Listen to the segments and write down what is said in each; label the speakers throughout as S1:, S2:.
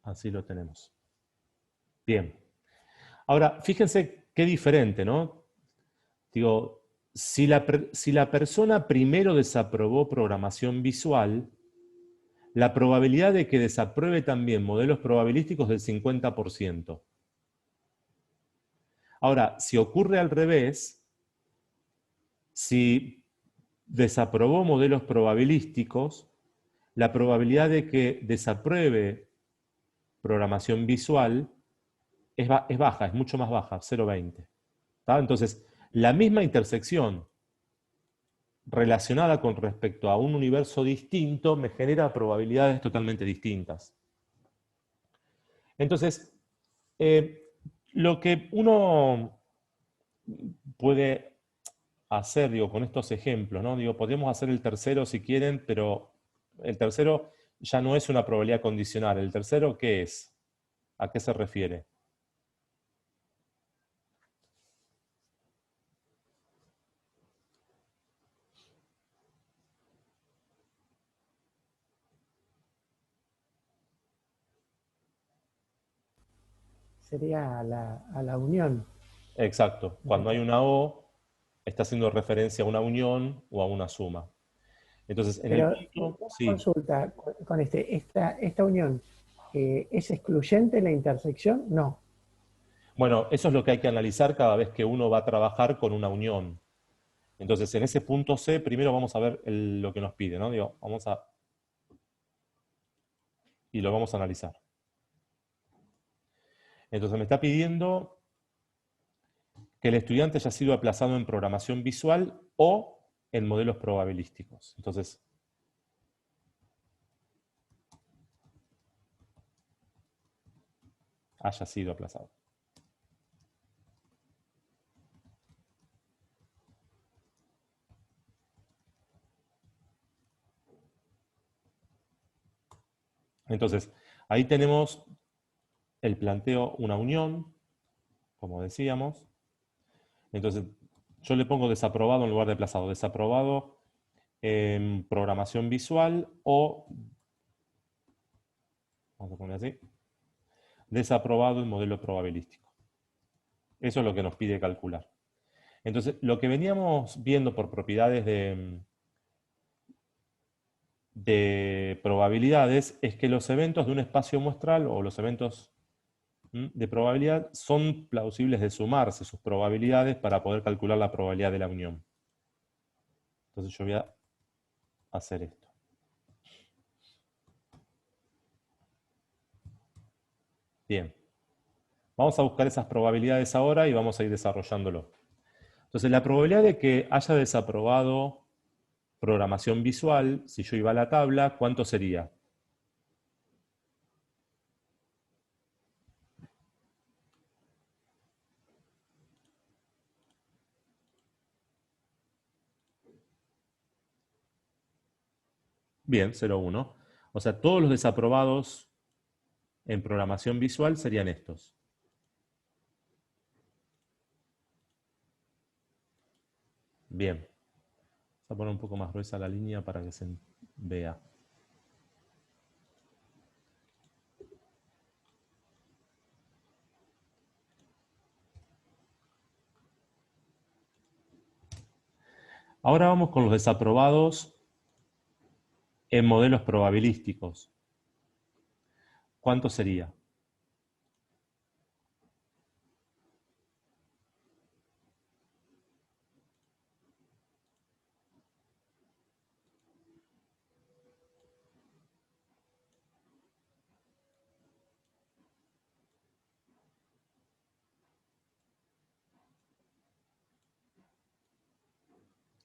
S1: Así lo tenemos. Bien. Ahora, fíjense qué diferente, ¿no? Digo, si la persona primero desaprobó programación visual, la probabilidad de que desapruebe también modelos probabilísticos es del 50%. Ahora, si ocurre al revés, si desaprobó modelos probabilísticos, la probabilidad de que desapruebe programación visual es baja, es mucho más baja, 0,20. Entonces, la misma intersección relacionada con respecto a un universo distinto me genera probabilidades totalmente distintas. Entonces, lo que uno puede hacer, digo, con estos ejemplos, ¿no? Digo, podemos hacer el tercero si quieren, pero el tercero ya no es una probabilidad condicional. ¿El tercero qué es? ¿A qué se refiere?
S2: Sería a la unión.
S1: Exacto. Cuando hay una O, está haciendo referencia a una unión o a una suma. Entonces, en el
S2: Pero
S1: punto,
S2: una
S1: sí.
S2: consulta con esta unión, ¿es excluyente la intersección? No.
S1: Bueno, eso es lo que hay que analizar cada vez que uno va a trabajar con una unión. Entonces, en ese punto C, primero vamos a ver lo que nos pide, ¿no? Digo, y lo vamos a analizar. Entonces, me está pidiendo que el estudiante haya sido aplazado en programación visual o en modelos probabilísticos. Entonces, haya sido aplazado. Entonces, ahí tenemos el planteo una unión, como decíamos. Entonces, yo le pongo desaprobado en lugar de aplazado. Desaprobado en programación visual o, vamos a poner así, desaprobado en modelo probabilístico. Eso es lo que nos pide calcular. Entonces, lo que veníamos viendo por propiedades de probabilidades es que los eventos de un espacio muestral o los eventos de probabilidad son plausibles de sumarse sus probabilidades para poder calcular la probabilidad de la unión. Entonces yo voy a hacer esto. Bien. Vamos a buscar esas probabilidades ahora y vamos a ir desarrollándolo. Entonces la probabilidad de que haya desaprobado programación visual, si yo iba a la tabla, ¿cuánto sería? Bien, 0,1. O sea, todos los desaprobados en programación visual serían estos. Bien. Vamos a poner un poco más gruesa la línea para que se vea. Ahora vamos con los desaprobados en modelos probabilísticos. ¿Cuánto sería?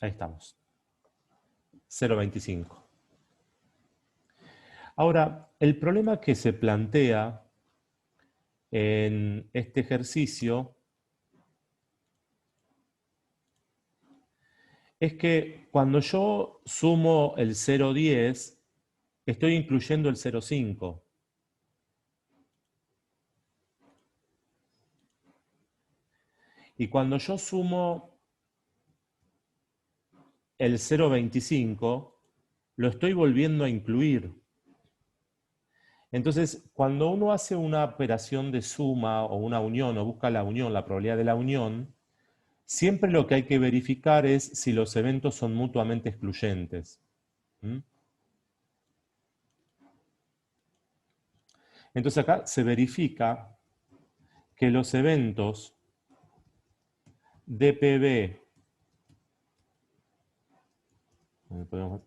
S1: Ahí estamos. 0,25. Ahora, el problema que se plantea en este ejercicio es que cuando yo sumo el 0,10, estoy incluyendo el 0,5. Y cuando yo sumo el 0,25, lo estoy volviendo a incluir. Entonces, cuando uno hace una operación de suma o una unión o busca la unión, la probabilidad de la unión, siempre lo que hay que verificar es si los eventos son mutuamente excluyentes. ¿Mm? Entonces acá se verifica que los eventos DPB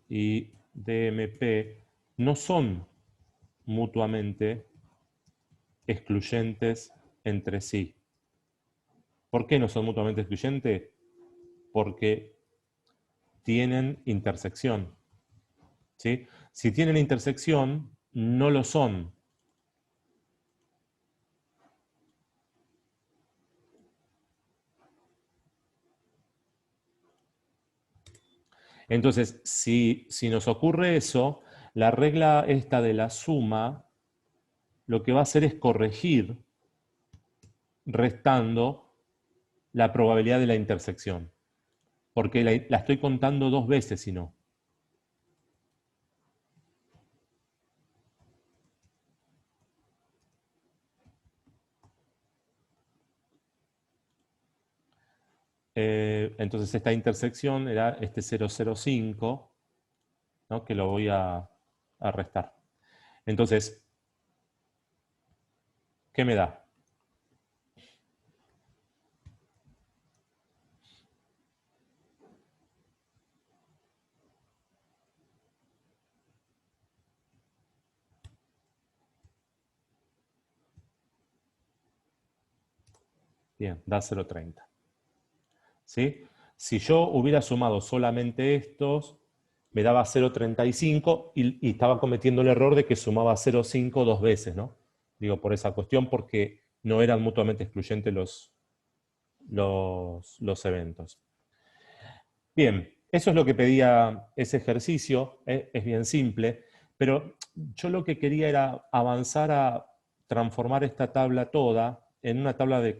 S1: y DMP no son mutuamente excluyentes entre sí. ¿Por qué no son mutuamente excluyentes? Porque tienen intersección. ¿Sí? Si tienen intersección, no lo son. Entonces, si nos ocurre eso, la regla esta de la suma lo que va a hacer es corregir restando la probabilidad de la intersección, porque la estoy contando dos veces si no. Entonces esta intersección era este 0,05, ¿no? Que lo voy a restar. Entonces, ¿qué me da? Bien, da 0,30. ¿Sí? Si yo hubiera sumado solamente estos, me daba 0,35 y estaba cometiendo el error de que sumaba 0,5 dos veces, ¿no? Digo, por esa cuestión, porque no eran mutuamente excluyentes los eventos. Bien, eso es lo que pedía ese ejercicio, es bien simple, pero yo lo que quería era avanzar a transformar esta tabla toda en una tabla de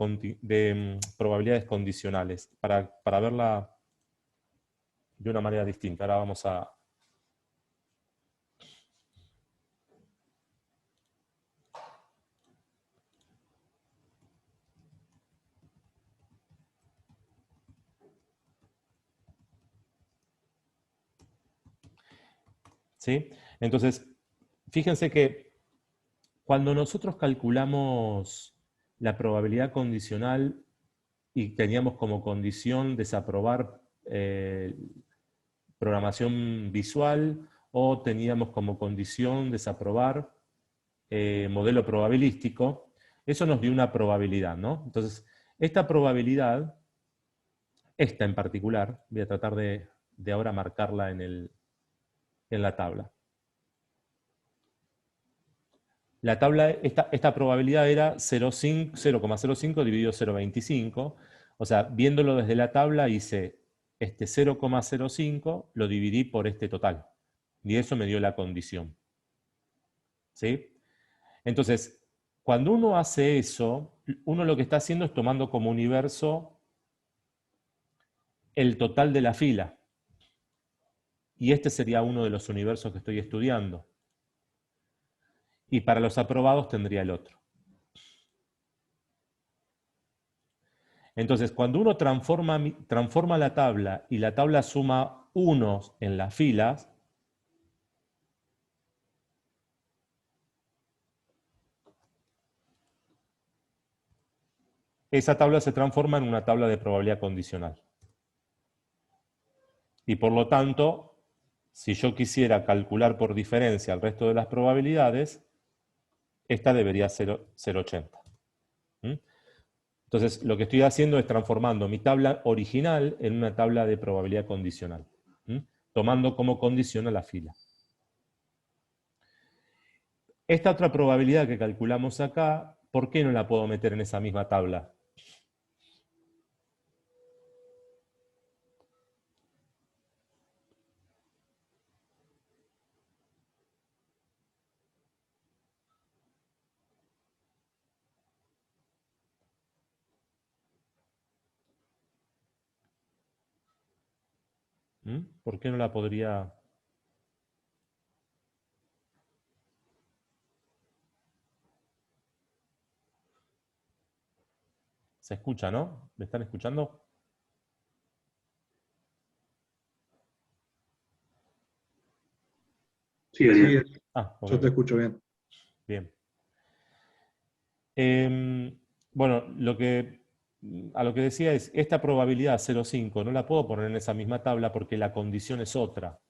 S1: probabilidades condicionales para verla de una manera distinta. Ahora vamos a... ¿Sí? Entonces, fíjense que cuando nosotros calculamos la probabilidad condicional y teníamos como condición desaprobar programación visual o teníamos como condición desaprobar modelo probabilístico, eso nos dio una probabilidad, ¿no? Entonces, esta probabilidad, esta en particular, voy a tratar de ahora marcarla en la tabla. La tabla, esta probabilidad era 0,05 dividido 0,25. O sea, viéndolo desde la tabla hice este 0,05, lo dividí por este total. Y eso me dio la condición. ¿Sí? Entonces, cuando uno hace eso, uno lo que está haciendo es tomando como universo el total de la fila. Y este sería uno de los universos que estoy estudiando. Y para los aprobados tendría el otro. Entonces, cuando uno transforma la tabla y la tabla suma unos en las filas, esa tabla se transforma en una tabla de probabilidad condicional. Y por lo tanto, si yo quisiera calcular por diferencia el resto de las probabilidades, esta debería ser 0,80. ¿Mm? Entonces, lo que estoy haciendo es transformando mi tabla original en una tabla de probabilidad condicional, ¿Mm? Tomando como condición a la fila. Esta otra probabilidad que calculamos acá, ¿por qué no la puedo meter en esa misma tabla? ¿Mm? ¿Por qué no la podría...? ¿Se escucha, no? ¿Me están escuchando?
S3: Sí,
S4: Sí,
S3: Ariel.
S1: Ah, ok,
S3: Yo te
S1: ok.
S3: escucho bien.
S1: Bien. Bueno, a lo que decía es, esta probabilidad 0,5 no la puedo poner en esa misma tabla porque la condición es otra.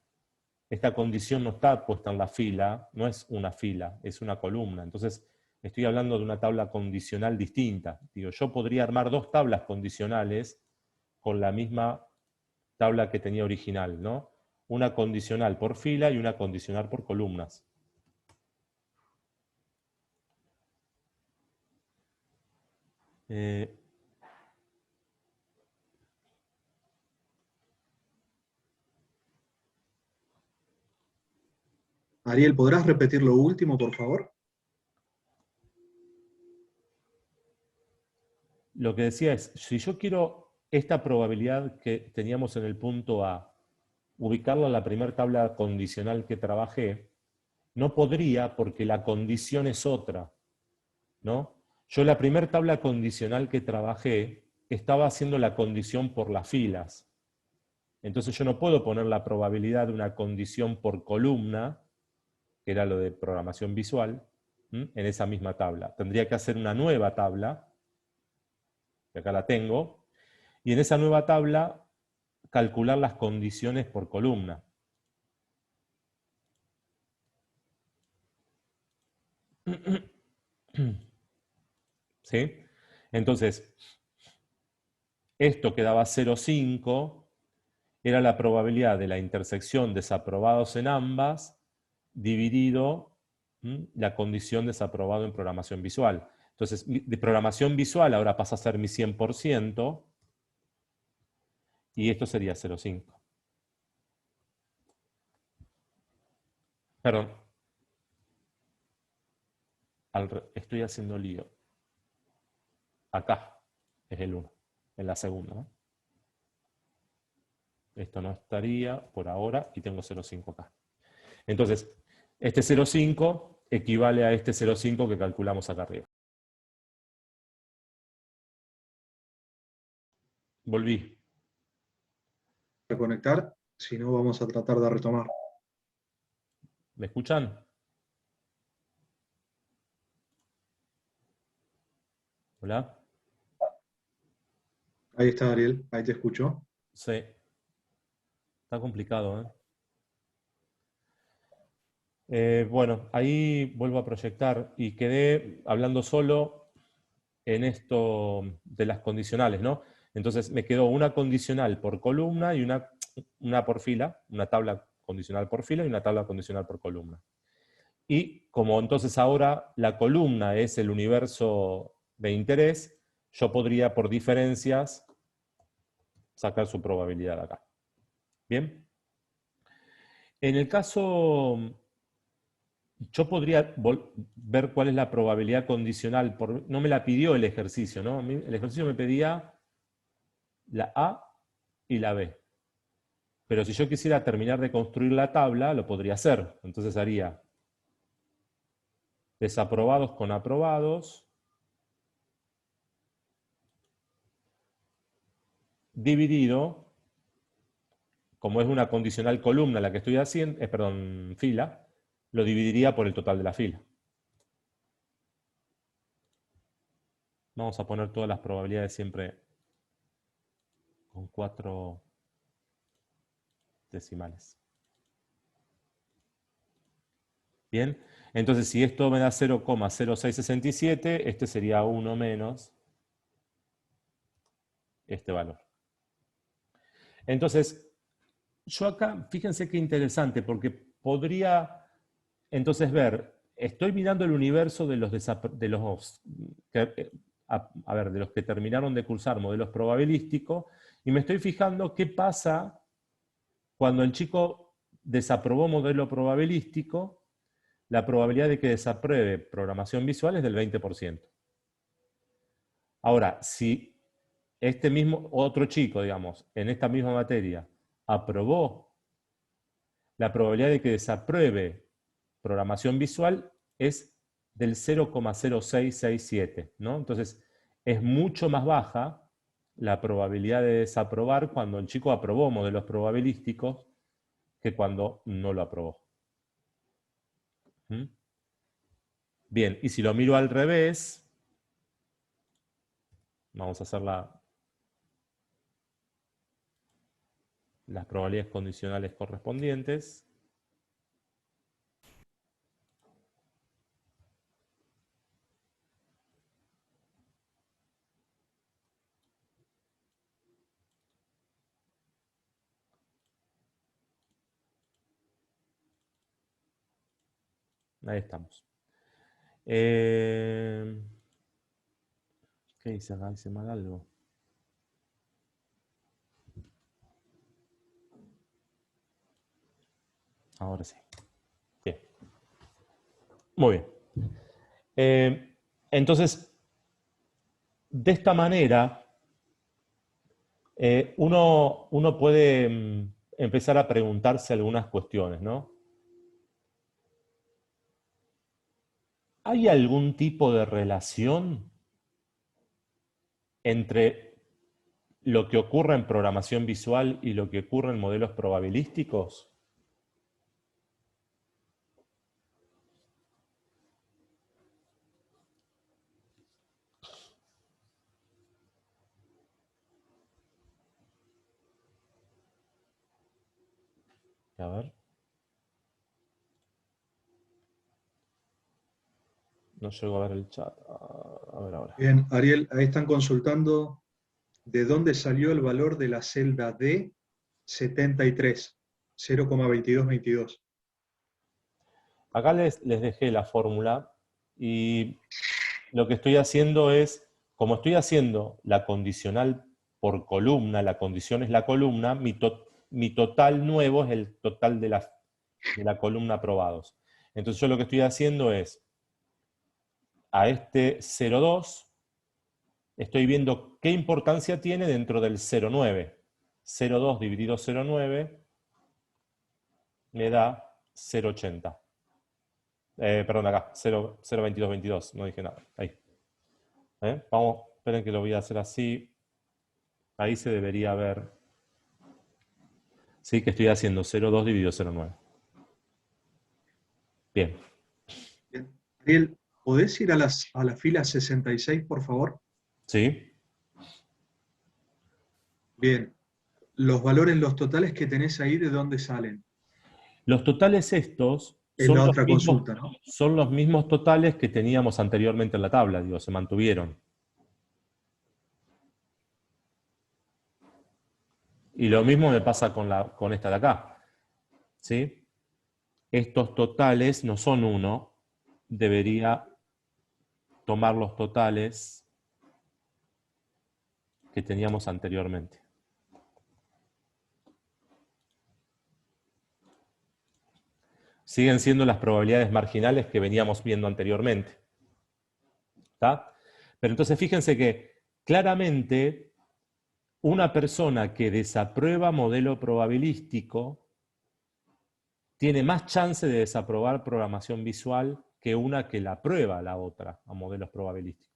S1: Esta condición no está puesta en la fila, no es una fila, es una columna. Entonces, estoy hablando de una tabla condicional distinta. Digo, yo podría armar dos tablas condicionales con la misma tabla que tenía original, ¿no? Una condicional por fila y una condicional por columnas. Eh,
S3: Ariel, ¿podrás repetir lo último, por favor?
S1: Lo que decía es, si yo quiero esta probabilidad que teníamos en el punto A, ubicarla en la primera tabla condicional que trabajé, no podría porque la condición es otra, ¿no? Yo la primera tabla condicional que trabajé estaba haciendo la condición por las filas. Entonces yo no puedo poner la probabilidad de una condición por columna, que era lo de programación visual, en esa misma tabla. Tendría que hacer una nueva tabla, que acá la tengo, y en esa nueva tabla calcular las condiciones por columna. ¿Sí? Entonces, esto que daba 0,5 era la probabilidad de la intersección desaprobados en ambas dividido la condición desaprobado en programación visual. Entonces, de programación visual ahora pasa a ser mi 100% y esto sería 0,5. Perdón, estoy haciendo lío. Acá es el 1, en la segunda, ¿no? Esto no estaría por ahora y tengo 0,5 acá. Entonces, este 0,5 equivale a este 0,5 que calculamos acá arriba. Volví.
S3: A conectar, si no vamos a tratar de retomar.
S1: ¿Me escuchan? ¿Hola?
S3: Ahí está, Ariel, ahí te escucho.
S1: Sí. Está complicado, ¿eh? Bueno, ahí vuelvo a proyectar y quedé hablando solo en esto de las condicionales, ¿no? Entonces me quedó una condicional por columna y una por fila, una tabla condicional por fila y una tabla condicional por columna. Y como entonces ahora la columna es el universo de interés, yo podría por diferencias sacar su probabilidad acá. ¿Bien? En el caso, yo podría ver cuál es la probabilidad condicional. No me la pidió el ejercicio, ¿no? El ejercicio me pedía la A y la B. Pero si yo quisiera terminar de construir la tabla, lo podría hacer. Entonces haría desaprobados con aprobados, dividido, como es una condicional columna la que estoy haciendo, perdón, fila, lo dividiría por el total de la fila. Vamos a poner todas las probabilidades siempre con 4 decimales. Bien, entonces si esto me da 0,0667, este sería 1 menos este valor. Entonces, yo acá, fíjense qué interesante, porque podría entonces ver, estoy mirando el universo de los, de los que terminaron de cursar modelos probabilísticos, y me estoy fijando qué pasa cuando el chico desaprobó modelo probabilístico. La probabilidad de que desapruebe programación visual es del 20%. Ahora, si este mismo otro chico, digamos, en esta misma materia, aprobó, la probabilidad de que desapruebe programación visual es del 0,0667, ¿no? Entonces, es mucho más baja la probabilidad de desaprobar cuando el chico aprobó modelos probabilísticos que cuando no lo aprobó. ¿Mm? Bien, y si lo miro al revés, vamos a hacer las probabilidades condicionales correspondientes. Ahí estamos. ¿Qué hice acá? ¿Hice mal algo? Ahora sí. Bien. Muy bien. Entonces, de esta manera, uno puede empezar a preguntarse algunas cuestiones, ¿no? ¿Hay algún tipo de relación entre lo que ocurre en programación visual y lo que ocurre en modelos probabilísticos? A ver. No llego a ver el chat. A ver ahora.
S3: Bien, Ariel, ahí están consultando de dónde salió el valor de la celda D 73, 0,2222.
S1: Acá les dejé la fórmula y lo que estoy haciendo es, como estoy haciendo la condicional por columna, la condición es la columna, mi total nuevo es el total de la columna aprobados. Entonces yo lo que estoy haciendo es, a este 0,2, estoy viendo qué importancia tiene dentro del 0,9. 0,2 dividido 0,9 me da 0,80. Perdón, acá, 0,2222, no dije nada. Ahí. Vamos, esperen que lo voy a hacer así. Ahí se debería ver. Sí, que estoy haciendo 0,2 dividido 0,9. Bien.
S3: Bien. Ariel, ¿podés ir a la fila 66, por favor?
S1: ¿Sí?
S3: Bien. Los valores, los totales que tenés ahí, ¿de dónde salen?
S1: Los totales estos
S3: Es la otra consulta, ¿no?
S1: son los mismos totales que teníamos anteriormente en la tabla, digo, se mantuvieron. Y lo mismo me pasa con esta de acá. ¿Sí? Estos totales no son 1, debería tomar los totales que teníamos anteriormente. Siguen siendo las probabilidades marginales que veníamos viendo anteriormente. ¿Está? Pero entonces fíjense que claramente una persona que desaprueba modelo probabilístico tiene más chance de desaprobar programación visual que una que la aprueba la otra a modelos probabilísticos.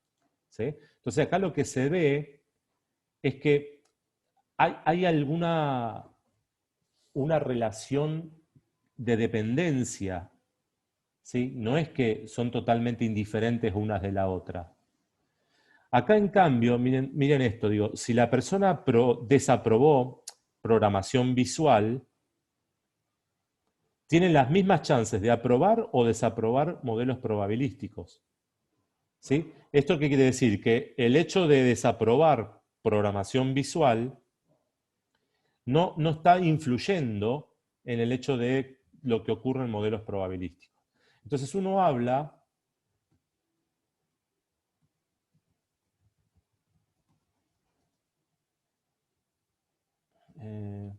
S1: ¿Sí? Entonces acá lo que se ve es que hay alguna una relación de dependencia, ¿sí? No es que son totalmente indiferentes unas de la otra. Acá, en cambio, miren esto, digo, si la persona desaprobó programación visual, tiene las mismas chances de aprobar o desaprobar modelos probabilísticos. ¿Sí? ¿Esto qué quiere decir? Que el hecho de desaprobar programación visual no está influyendo en el hecho de lo que ocurre en modelos probabilísticos. Entonces uno habla en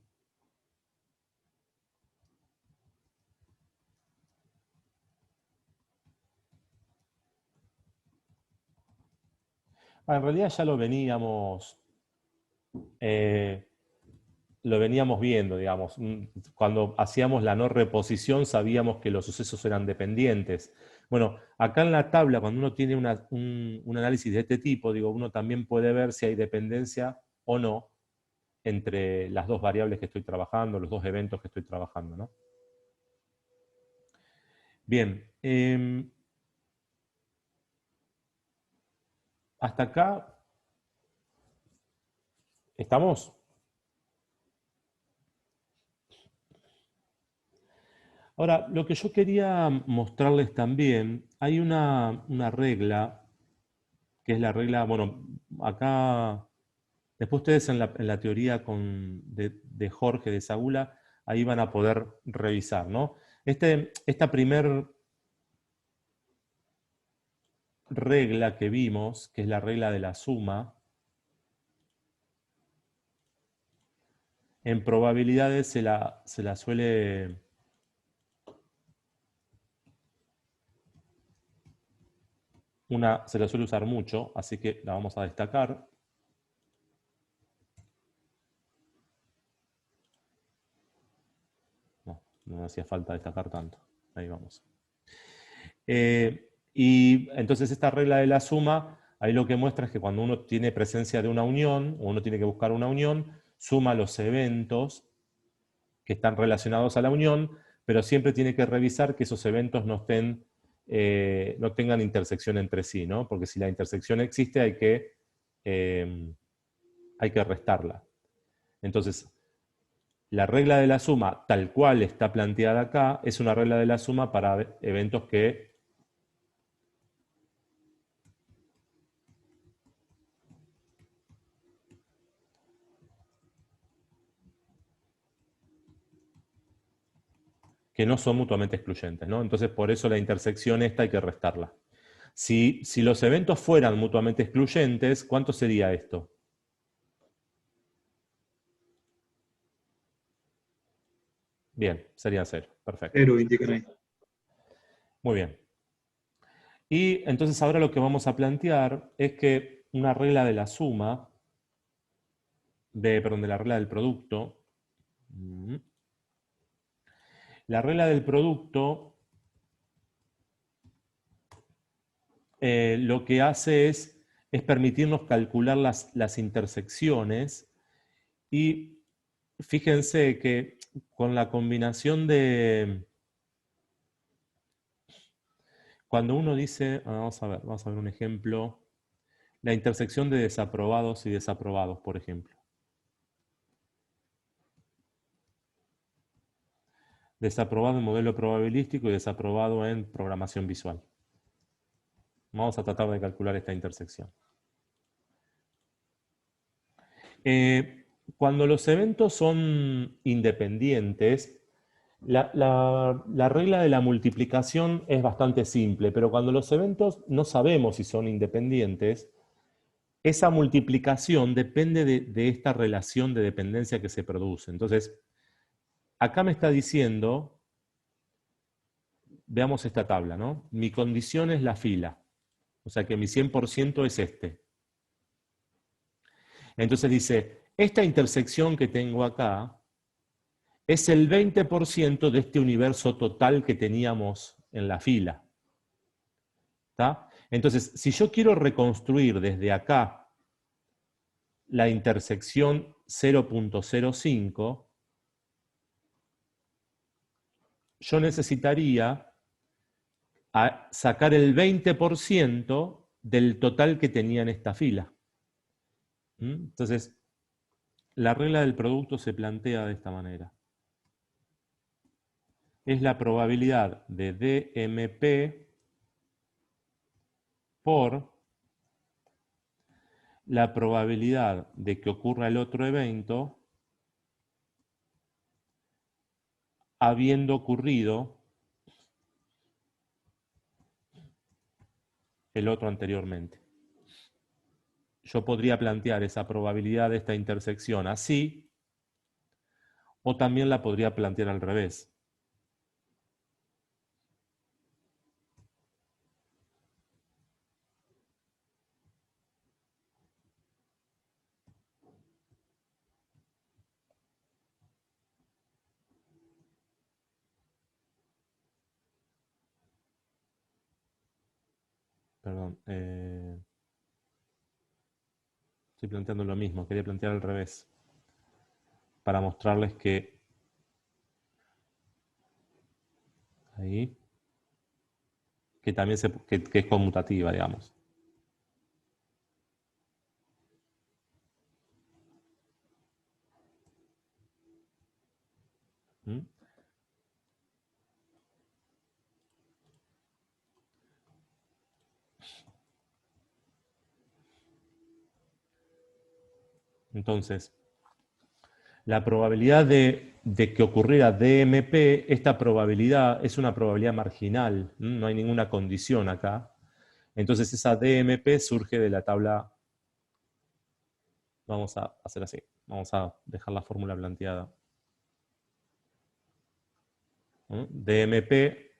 S1: realidad ya lo veníamos viendo, digamos. Cuando hacíamos la no reposición sabíamos que los sucesos eran dependientes. Bueno, acá en la tabla, cuando uno tiene un análisis de este tipo, digo, uno también puede ver si hay dependencia o no entre las dos variables que estoy trabajando, los dos eventos que estoy trabajando, ¿no? Bien, hasta acá, ¿estamos? Ahora, lo que yo quería mostrarles también, hay una regla, que es la regla, bueno, acá, después ustedes en la teoría de Jorge de Sagula, ahí van a poder revisar, ¿no? Esta primer regla que vimos, que es la regla de la suma, en probabilidades se la suele se la suele usar mucho, así que la vamos a destacar. No, no hacía falta destacar tanto. Ahí vamos. Y entonces esta regla de la suma, ahí lo que muestra es que cuando uno tiene presencia de una unión, o uno tiene que buscar una unión, suma los eventos que están relacionados a la unión, pero siempre tiene que revisar que esos eventos no no tengan intersección entre sí, ¿no? Porque si la intersección existe hay que restarla. Entonces, la regla de la suma, tal cual está planteada acá, es una regla de la suma para eventos que no son mutuamente excluyentes, ¿no? Entonces, por eso la intersección esta hay que restarla. Si los eventos fueran mutuamente excluyentes, ¿cuánto sería esto? Bien, sería 0. Perfecto.
S3: 0 indican ahí.
S1: Muy bien. Y entonces ahora lo que vamos a plantear es que una regla de la suma, perdón, de la regla del producto, la regla del producto lo que hace es permitirnos calcular las intersecciones y fíjense que con la combinación cuando uno dice, vamos a ver un ejemplo, la intersección de desaprobados y desaprobados, por ejemplo. Desaprobado en modelo probabilístico y desaprobado en programación visual. Vamos a tratar de calcular esta intersección. Cuando los eventos son independientes, la regla de la multiplicación es bastante simple, pero cuando los eventos no sabemos si son independientes, esa multiplicación depende de esta relación de dependencia que se produce. Entonces, acá me está diciendo, veamos esta tabla, ¿no? Mi condición es la fila, o sea que mi 100% es este. Entonces dice, esta intersección que tengo acá es el 20% de este universo total que teníamos en la fila. ¿Está? Entonces, si yo quiero reconstruir desde acá la intersección 0.05, yo necesitaría sacar el 20% del total que tenía en esta fila. Entonces, la regla del producto se plantea de esta manera. Es la probabilidad de DMP por la probabilidad de que ocurra el otro evento habiendo ocurrido el otro anteriormente. Yo podría plantear esa probabilidad de esta intersección así, o también la podría plantear al revés. Perdón. Estoy planteando lo mismo, quería plantear al revés. Para mostrarles que... Ahí. Que también que es conmutativa, digamos. ¿Mm? Entonces, la probabilidad de que ocurriera DMP, esta probabilidad es una probabilidad marginal, no hay ninguna condición acá. Entonces esa DMP surge de la tabla, vamos a hacer así, vamos a dejar la fórmula planteada. DMP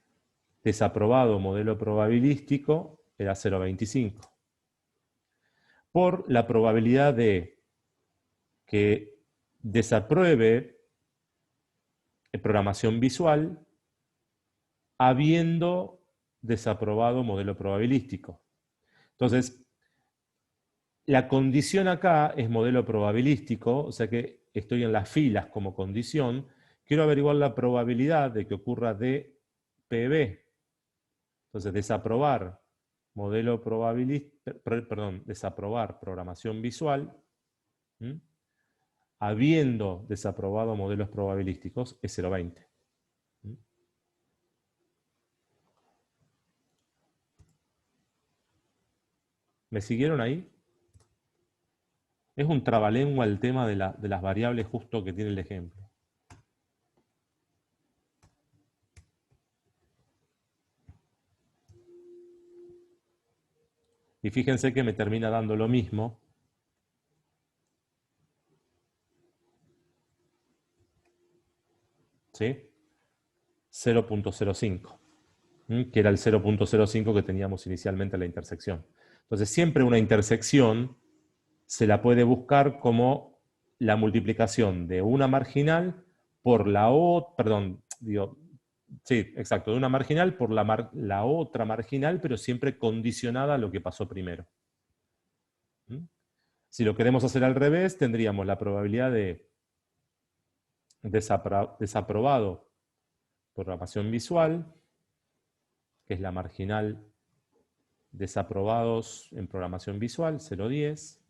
S1: desaprobado modelo probabilístico era 0,25. Por la probabilidad de que desapruebe programación visual habiendo desaprobado modelo probabilístico. Entonces, la condición acá es modelo probabilístico, o sea que estoy en las filas como condición. Quiero averiguar la probabilidad de que ocurra DPB. Entonces, desaprobar modelo probabilístico, perdón, desaprobar programación visual, ¿m? Habiendo desaprobado modelos probabilísticos, es 0,20. ¿Me siguieron ahí? Es un trabalengua el tema de las variables justo que tiene el ejemplo. Y fíjense que me termina dando lo mismo. ¿Sí? 0,05. Que era el 0,05 que teníamos inicialmente en la intersección. Entonces, siempre una intersección se la puede buscar como la multiplicación de una marginal por la otra, perdón, digo, sí, exacto, de una marginal por la otra marginal, pero siempre condicionada a lo que pasó primero. Si lo queremos hacer al revés, tendríamos la probabilidad de desaprobado programación visual, que es la marginal desaprobados en programación visual, 0,10,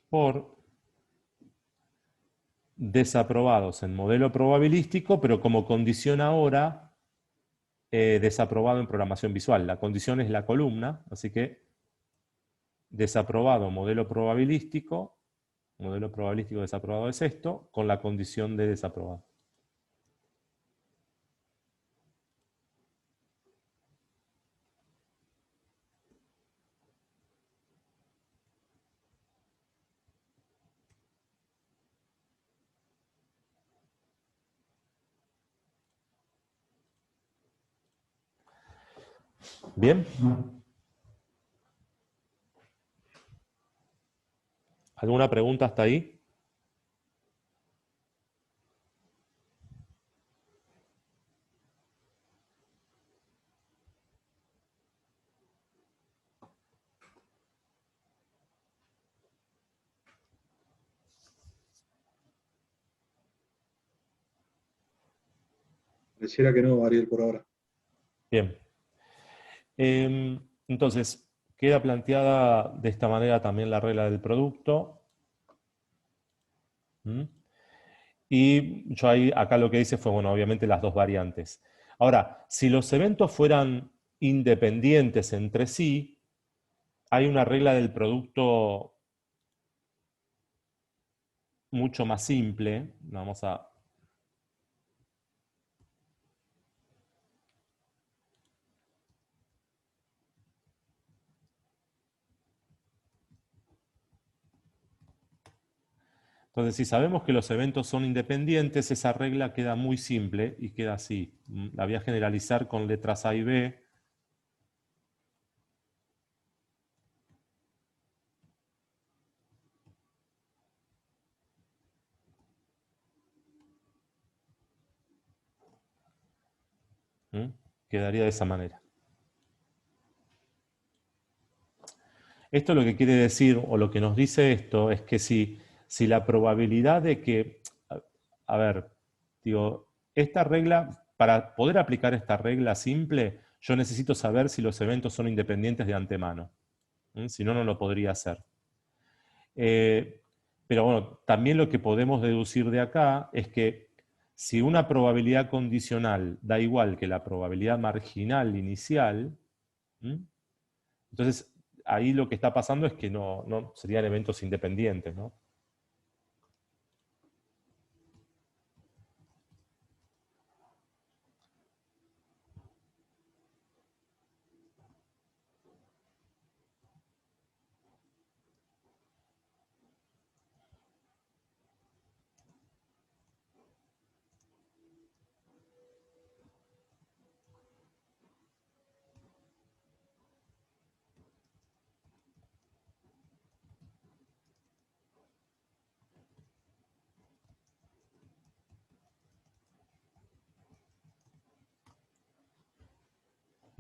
S1: por desaprobados en modelo probabilístico, pero como condición ahora desaprobado en programación visual. La condición es la columna, así que desaprobado modelo probabilístico desaprobado es esto, con la condición de desaprobado. ¿Bien? ¿Alguna pregunta hasta ahí?
S3: Pareciera que no, Ariel, por ahora.
S1: Bien. Entonces, queda planteada de esta manera también la regla del producto. ¿Mm? Y yo ahí, acá lo que hice fue, bueno, obviamente las dos variantes. Ahora, si los eventos fueran independientes entre sí, hay una regla del producto mucho más simple. Vamos a... Entonces, si sabemos que los eventos son independientes, esa regla queda muy simple y queda así. La voy a generalizar con letras A y B. ¿Mm? Quedaría de esa manera. Esto lo que quiere decir, o lo que nos dice esto, es que si la probabilidad de que, a ver, digo, esta regla, para poder aplicar esta regla simple, yo necesito saber si los eventos son independientes de antemano. Si no, no lo podría hacer. Pero bueno, también lo que podemos deducir de acá es que si una probabilidad condicional da igual que la probabilidad marginal inicial, entonces ahí lo que está pasando es que no serían eventos independientes, ¿no?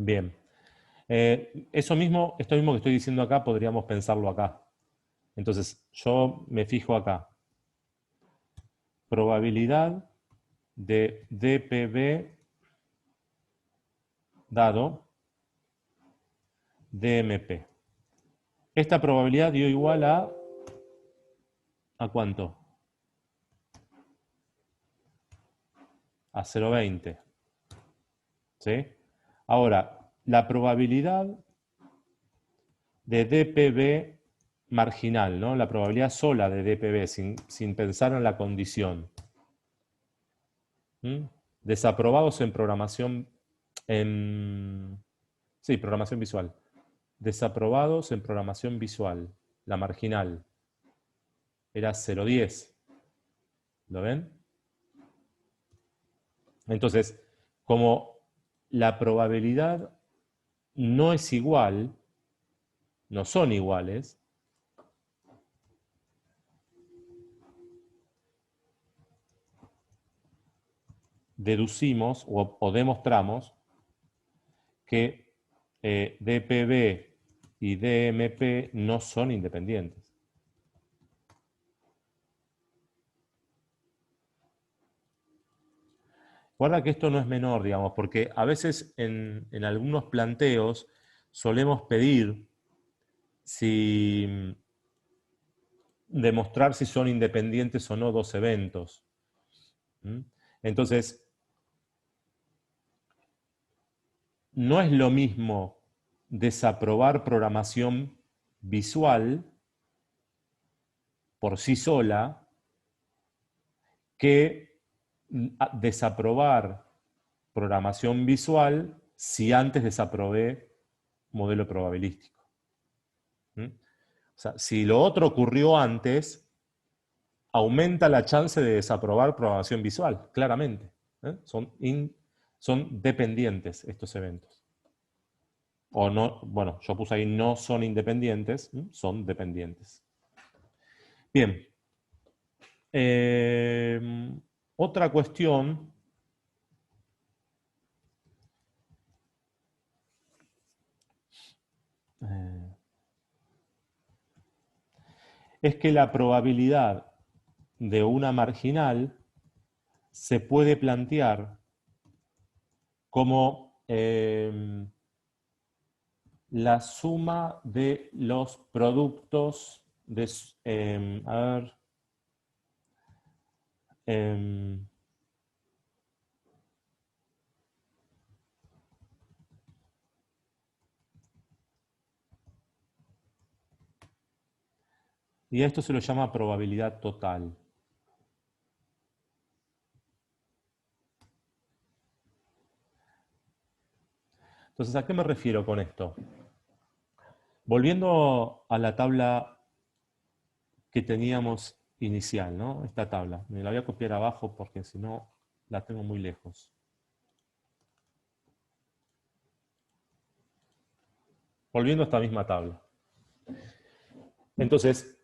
S1: Bien. Esto mismo que estoy diciendo acá, podríamos pensarlo acá. Entonces, yo me fijo acá. Probabilidad de DPB dado DMP. Esta probabilidad dio igual ¿a cuánto? A 0,20. ¿Sí? Ahora, la probabilidad de DPB marginal, ¿no? La probabilidad sola de DPB, sin pensar en la condición. Desaprobados en programación, sí, programación visual. Desaprobados en programación visual. La marginal era 0,10. ¿Lo ven? Entonces, como la probabilidad no es igual, no son iguales, deducimos o demostramos que DPB y DMP no son independientes. Guarda que esto no es menor, digamos, porque a veces en algunos planteos solemos pedir demostrar si son independientes o no dos eventos. Entonces, no es lo mismo desaprobar programación visual por sí sola que desaprobar programación visual si antes desaprobé modelo probabilístico. O sea, si lo otro ocurrió antes, aumenta la chance de desaprobar programación visual, claramente. Son dependientes estos eventos. O no, bueno, yo puse ahí no son independientes, son dependientes. Bien. Otra cuestión es que la probabilidad de una marginal se puede plantear como la suma de los productos de... a ver... y a esto se lo llama probabilidad total. Entonces, ¿a qué me refiero con esto? Volviendo a la tabla que teníamos inicial, ¿no? Esta tabla. Me la voy a copiar abajo porque si no la tengo muy lejos. Volviendo a esta misma tabla. Entonces,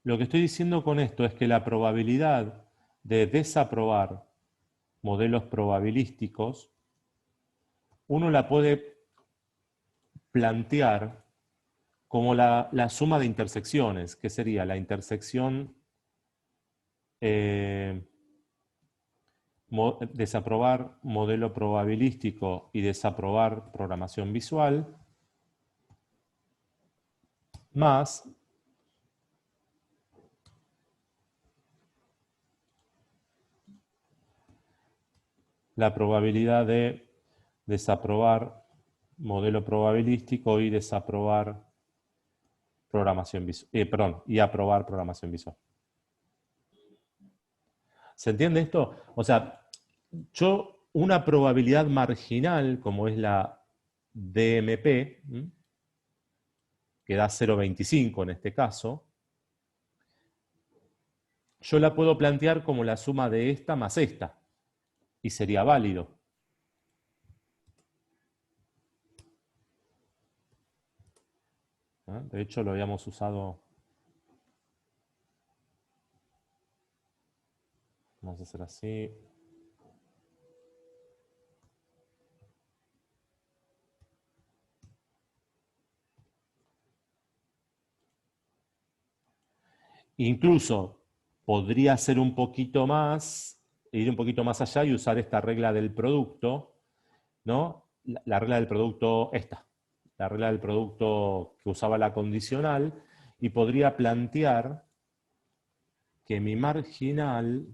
S1: Lo que estoy diciendo con esto es que la probabilidad de desaprobar modelos probabilísticos, uno la puede plantear como la suma de intersecciones, que sería la intersección desaprobar modelo probabilístico y desaprobar programación visual, más la probabilidad de desaprobar modelo probabilístico y desaprobar programación visual, y aprobar programación visual. ¿Se entiende esto? O sea, una probabilidad marginal, como es la DMP, que da 0,25 en este caso, yo la puedo plantear como la suma de esta más esta, y sería válido. De hecho, lo habíamos usado. Vamos a hacer así. Incluso podría ser un poquito más, ir un poquito más allá y usar esta regla del producto, ¿no? La regla del producto esta, la regla del producto que usaba la condicional, y podría plantear que mi marginal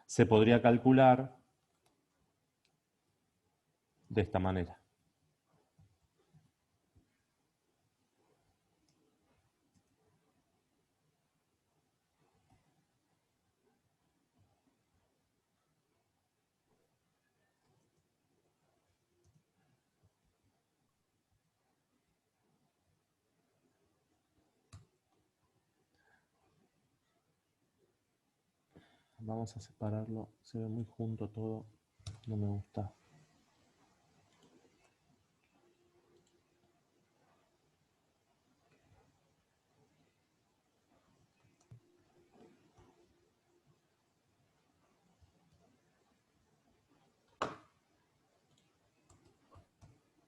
S1: se podría calcular de esta manera. Vamos a separarlo, se ve muy junto todo, no me gusta.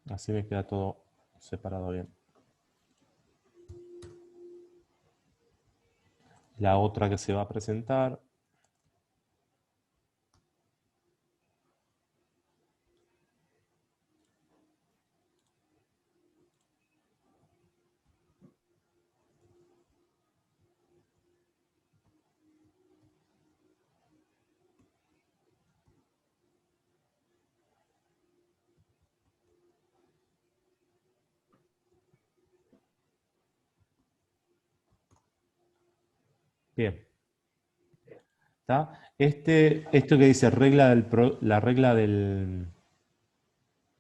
S1: Así me queda todo separado bien. La otra que se va a presentar. Bien. ¿Está? Esto que dice la regla del...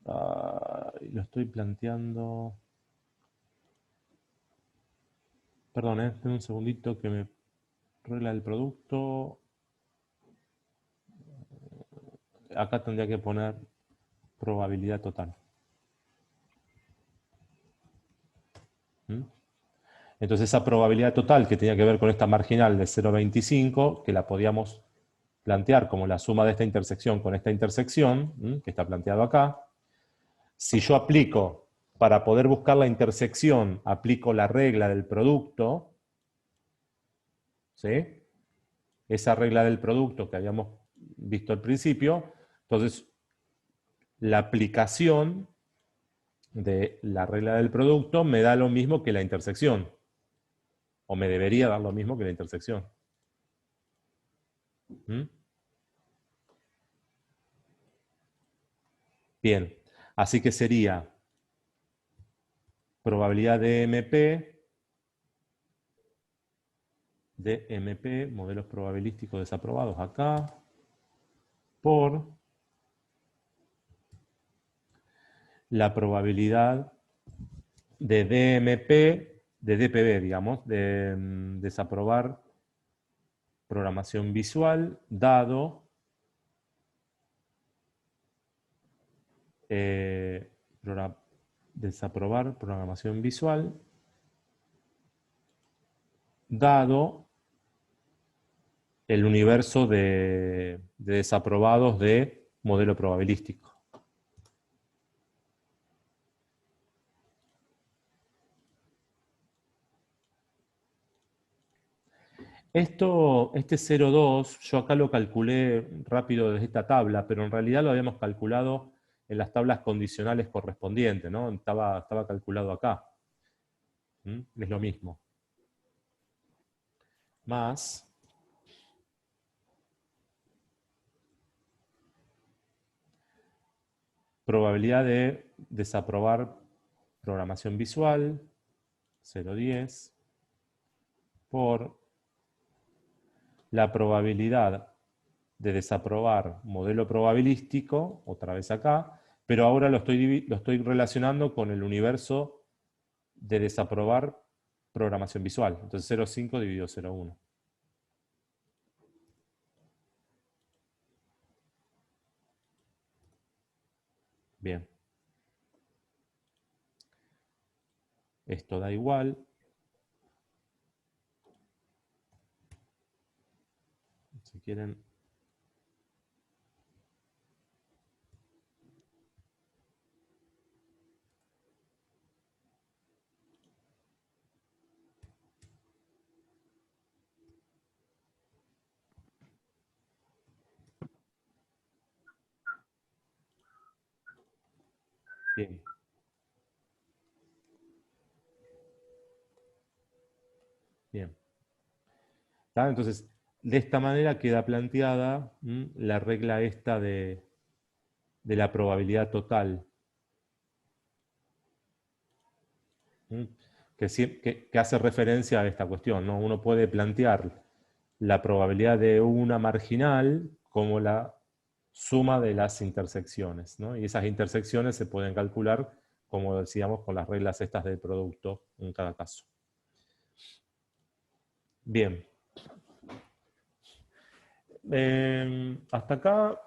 S1: lo estoy planteando... Perdón, espera un segundito que me... Regla del producto... Acá tendría que poner probabilidad total. ¿Mm? Entonces esa probabilidad total que tenía que ver con esta marginal de 0,25, que la podíamos plantear como la suma de esta intersección con esta intersección, que está planteado acá. Si yo aplico, para poder buscar la intersección, aplico la regla del producto, ¿sí? Esa regla del producto que habíamos visto al principio, entonces la aplicación de la regla del producto me da lo mismo que la intersección, o me debería dar lo mismo que la intersección. ¿Mm? Bien, así que sería probabilidad de MP, modelos probabilísticos desaprobados acá, por la probabilidad de DMP, de DPB, digamos, de desaprobar programación visual, dado desaprobar programación visual dado el universo de desaprobados de modelo probabilístico. Este 0,2, yo acá lo calculé rápido desde esta tabla, pero en realidad lo habíamos calculado en las tablas condicionales correspondientes, ¿no? Estaba calculado acá. Es lo mismo. Más probabilidad de desaprobar programación visual, 0,10, por la probabilidad de desaprobar modelo probabilístico, otra vez acá, pero ahora lo estoy relacionando con el universo de desaprobar programación visual. Entonces 0,5 dividido 0,1. Bien. Esto da igual. Si quieren... Bien. Bien. ¿Tá? Entonces, de esta manera queda planteada la regla esta de la probabilidad total. Que hace referencia a esta cuestión, ¿no? Uno puede plantear la probabilidad de una marginal como la suma de las intersecciones, ¿no? Y esas intersecciones se pueden calcular, como decíamos, con las reglas estas del producto en cada caso. Bien. Hasta acá,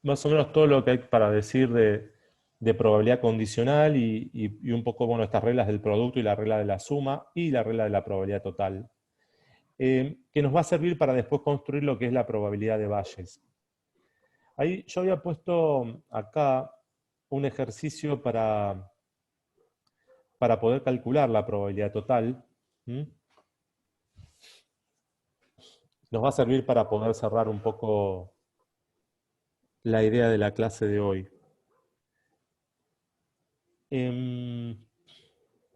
S1: más o menos todo lo que hay para decir de probabilidad condicional y un poco, bueno, estas reglas del producto y la regla de la suma y la regla de la probabilidad total, que nos va a servir para después construir lo que es la probabilidad de Bayes. Ahí yo había puesto acá un ejercicio para poder calcular la probabilidad total. Nos va a servir para poder cerrar un poco la idea de la clase de hoy.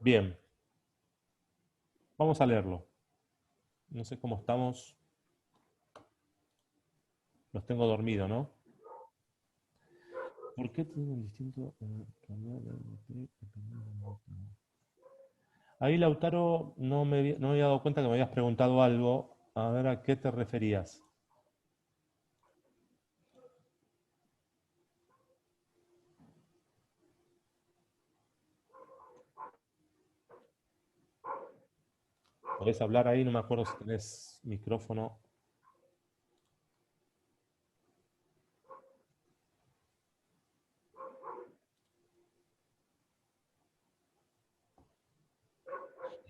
S1: Bien, vamos a leerlo. No sé cómo estamos. Los tengo dormido, ¿no? ¿Por qué tengo un distinto? Ahí, Lautaro, no me había dado cuenta que me habías preguntado algo. A ver, ¿a qué te referías? ¿Podés hablar ahí? No me acuerdo si tenés micrófono.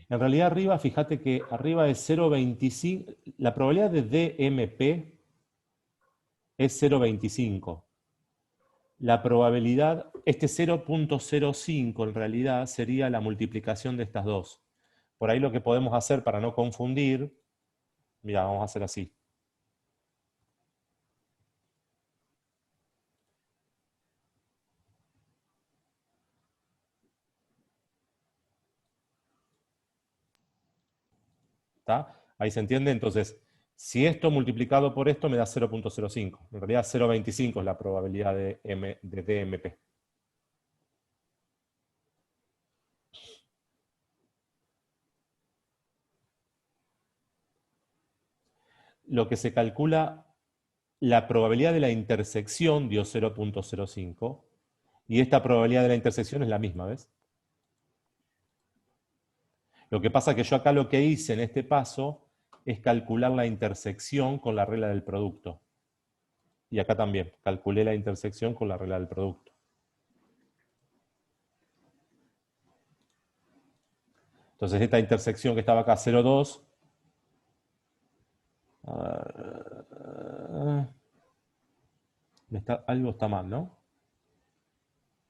S1: En realidad arriba, fíjate que arriba es 0,25. La probabilidad de DMP es 0,25. La probabilidad, este 0,05 en realidad sería la multiplicación de estas dos. Por ahí lo que podemos hacer para no confundir, mira, vamos a hacer así. ¿Está? Ahí se entiende. Entonces, si esto multiplicado por esto me da 0,05. En realidad 0,25 es la probabilidad de DMP. Lo que se calcula, la probabilidad de la intersección dio 0,05 y esta probabilidad de la intersección es la misma, ¿ves? Lo que pasa es que yo acá lo que hice en este paso es calcular la intersección con la regla del producto. Y acá también, calculé la intersección con la regla del producto. Entonces esta intersección que estaba acá, 0,2, algo está mal, ¿no?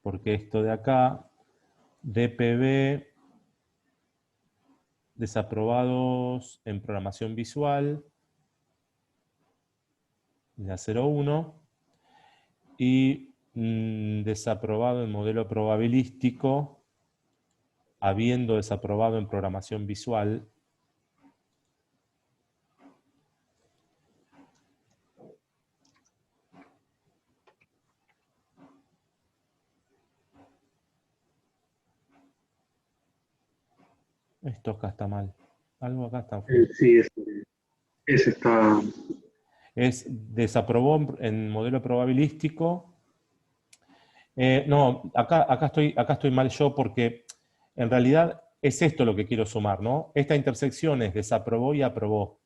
S1: Porque esto de acá, DPB, desaprobados en programación visual, la 0,1, y desaprobado en modelo probabilístico, habiendo desaprobado en programación visual, esto acá está mal. Algo acá está mal.
S3: Sí, ese está.
S1: Desaprobó en modelo probabilístico. No, acá estoy mal yo porque en realidad es esto lo que quiero sumar, ¿no? Esta intersección es desaprobó y aprobó.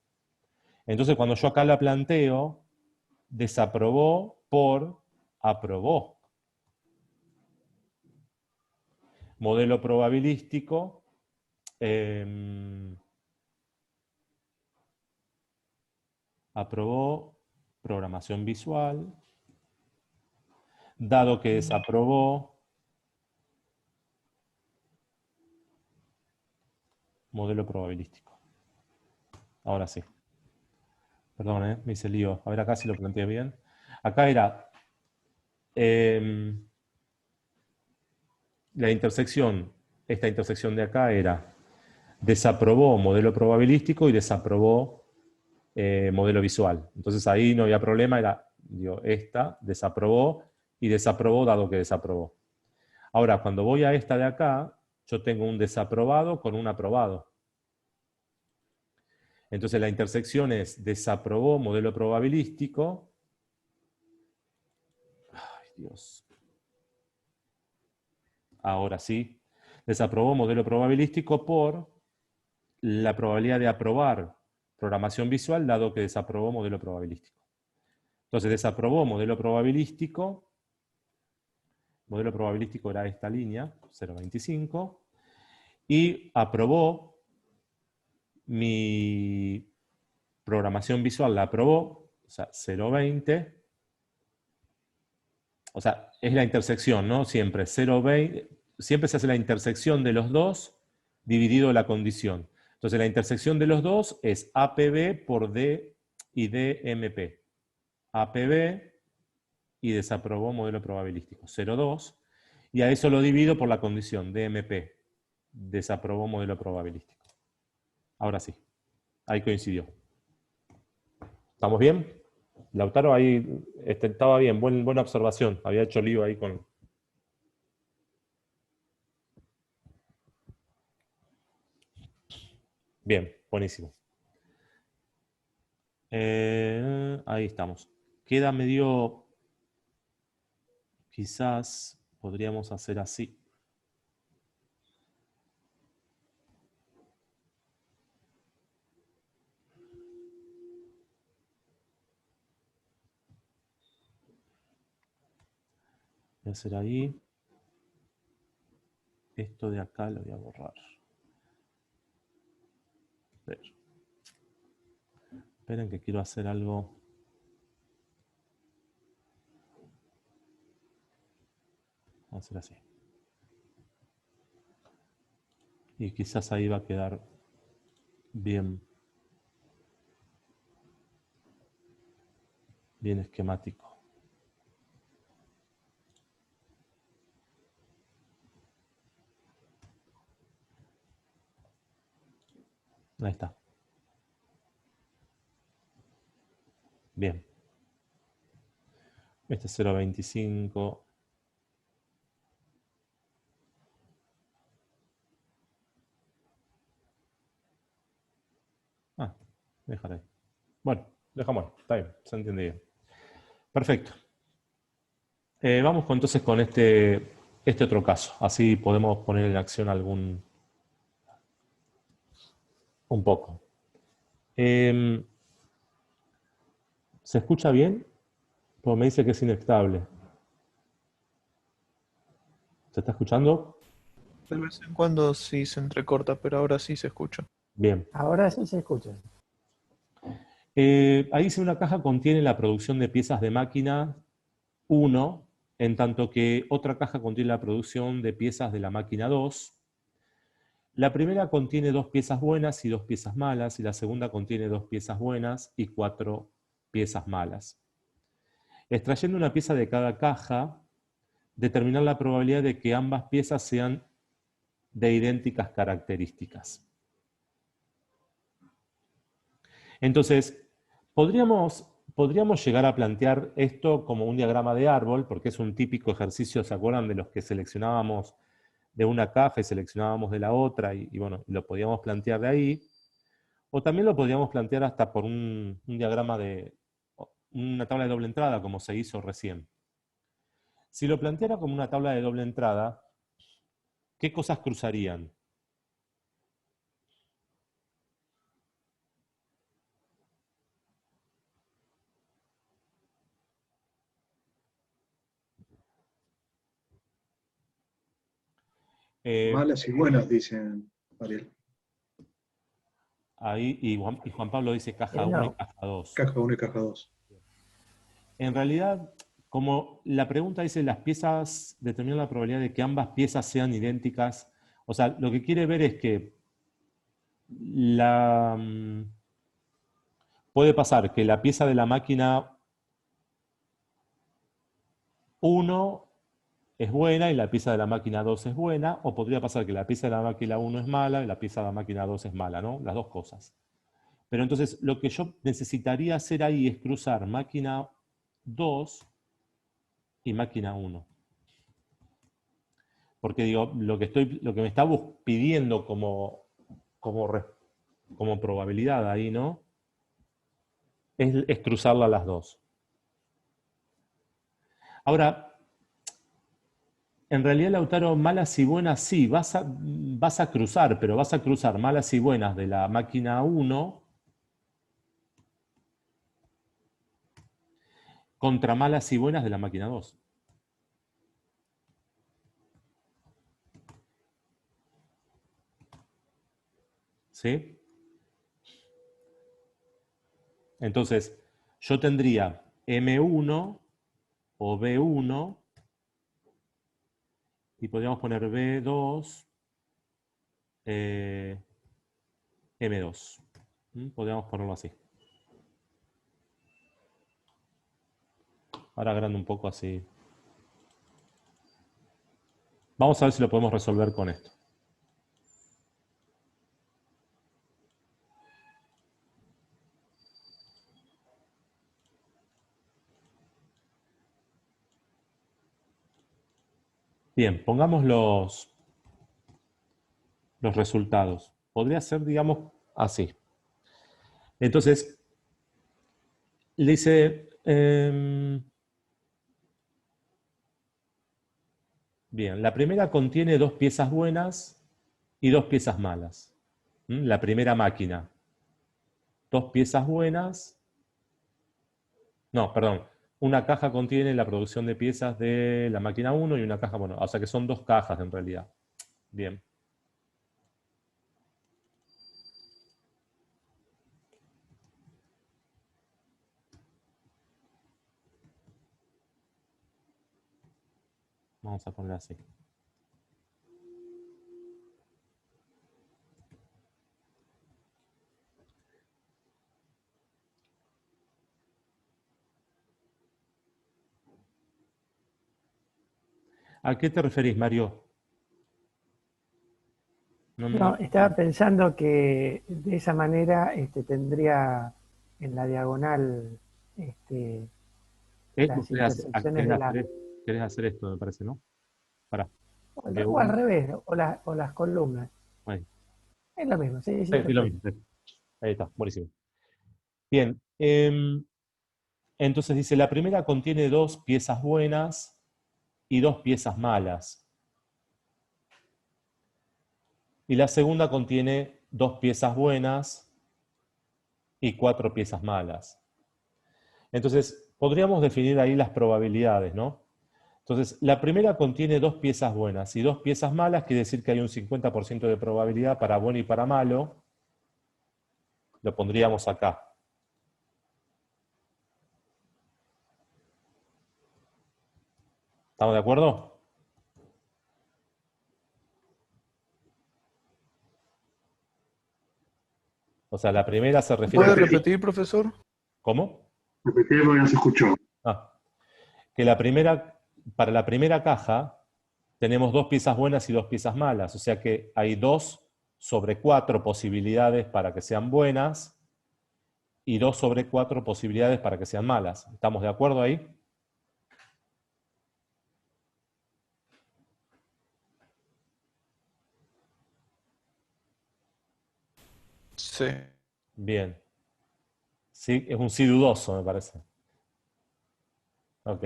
S1: Entonces cuando yo acá la planteo, desaprobó por aprobó. Modelo probabilístico. Aprobó programación visual. Dado que desaprobó modelo probabilístico. Ahora sí. Perdón, me hice lío. A ver acá si lo planteé bien. Acá era la intersección, esta intersección de acá era desaprobó modelo probabilístico y desaprobó modelo visual. Entonces ahí no había problema, era esta desaprobó y desaprobó dado que desaprobó. Ahora, cuando voy a esta de acá, yo tengo un desaprobado con un aprobado. Entonces la intersección es desaprobó modelo probabilístico. Ay, Dios. Ahora sí. Desaprobó modelo probabilístico por la probabilidad de aprobar programación visual, dado que desaprobó modelo probabilístico. Entonces desaprobó modelo probabilístico era esta línea, 0,25, y aprobó mi programación visual, la aprobó, o sea, 0,20, o sea, es la intersección, ¿no? Siempre 0,20, siempre se hace la intersección de los dos dividido la condición. Entonces la intersección de los dos es APB por D y DMP. APB y desaprobó modelo probabilístico, 0,2, y a eso lo divido por la condición DMP, desaprobó modelo probabilístico. Ahora sí, ahí coincidió. ¿Estamos bien? Lautaro ahí estaba bien, buena observación, había hecho lío ahí con... Bien, buenísimo. Ahí estamos. Queda medio... Quizás podríamos hacer así. Voy a hacer ahí. Esto de acá lo voy a borrar. A ver. Esperen que quiero hacer algo. Vamos a hacer así. Y quizás ahí va a quedar bien esquemático. Ahí está. Bien. Este es 0,25. Dejar ahí. Bueno, dejamos ahí. Está bien, se entiende bien. Perfecto. Vamos entonces con este otro caso. Así podemos poner en acción un poco. ¿Se escucha bien? Pues me dice que es inestable. ¿Se está escuchando?
S4: De vez en cuando sí se entrecorta, pero ahora sí se escucha.
S1: Bien.
S2: Ahora sí se escucha.
S1: Ahí dice una caja contiene la producción de piezas de máquina 1, en tanto que otra caja contiene la producción de piezas de la máquina 2. La primera contiene 2 piezas buenas y 2 piezas malas, y la segunda contiene 2 piezas buenas y 4 piezas malas. Extrayendo una pieza de cada caja, determinar la probabilidad de que ambas piezas sean de idénticas características. Entonces, podríamos llegar a plantear esto como un diagrama de árbol, porque es un típico ejercicio, ¿se acuerdan de los que seleccionábamos de una caja y seleccionábamos de la otra? Y bueno, lo podíamos plantear de ahí. O también lo podríamos plantear hasta por un diagrama de una tabla de doble entrada, como se hizo recién. Si lo planteara como una tabla de doble entrada, ¿qué cosas cruzarían?
S3: Malas y buenas, dicen Ariel.
S1: Ahí, y Juan Pablo dice caja 1 y
S2: No.
S1: caja 2.
S3: Caja 1 y caja 2.
S1: En realidad, como la pregunta dice las piezas, determinan la probabilidad de que ambas piezas sean idénticas. O sea, lo que quiere ver es que puede pasar que la pieza de la máquina 1 es buena y la pieza de la máquina 2 es buena, o podría pasar que la pieza de la máquina 1 es mala y la pieza de la máquina 2 es mala, ¿no? Las dos cosas. Pero entonces lo que yo necesitaría hacer ahí es cruzar máquina 2 y máquina 1. Porque digo, lo que me está pidiendo como probabilidad ahí, ¿no? Es cruzarla las dos. Ahora, en realidad, Lautaro, malas y buenas sí, vas a cruzar, pero vas a cruzar malas y buenas de la máquina 1 contra malas y buenas de la máquina 2. ¿Sí? Entonces, yo tendría M1 o B1 y podríamos poner B2, M2. Podríamos ponerlo así. Ahora agrando un poco así. Vamos a ver si lo podemos resolver con esto. Bien, pongamos los resultados. Podría ser, digamos, así. Entonces, le dice... bien, la primera contiene 2 piezas buenas y 2 piezas malas. La primera máquina. 2 piezas buenas. No, perdón. Una caja contiene la producción de piezas de la máquina 1 y una caja, bueno, o sea que son 2 cajas en realidad. Bien. Vamos a poner así. ¿A qué te referís, Mario?
S2: No, estaba pensando que de esa manera tendría en la diagonal las intersecciones de las...
S1: Querés hacer esto, me parece, ¿no? Pará.
S2: O al revés, o las columnas.
S1: Ahí.
S2: Es lo mismo, sí, sí.
S1: Sí, lo mismo. Ahí está, buenísimo. Bien. Entonces dice, la primera contiene 2 piezas buenas y 2 piezas malas. Y la segunda contiene 2 piezas buenas y 4 piezas malas. Entonces, podríamos definir ahí las probabilidades, ¿no? Entonces, la primera contiene 2 piezas buenas y 2 piezas malas, quiere decir que hay un 50% de probabilidad para bueno y para malo. Lo pondríamos acá. ¿Estamos de acuerdo? O sea, la primera se refiere
S4: ¿Puede
S1: a...
S4: repetir, profesor?
S1: ¿Cómo?
S3: Repetí porque no se escuchó.
S1: Ah, que la primera, para la primera caja tenemos 2 piezas buenas y 2 piezas malas. O sea que hay 2 sobre 4 posibilidades para que sean buenas y 2 sobre 4 posibilidades para que sean malas. ¿Estamos de acuerdo ahí?
S4: Sí.
S1: Bien. Sí, es un sí dudoso, me parece. Ok.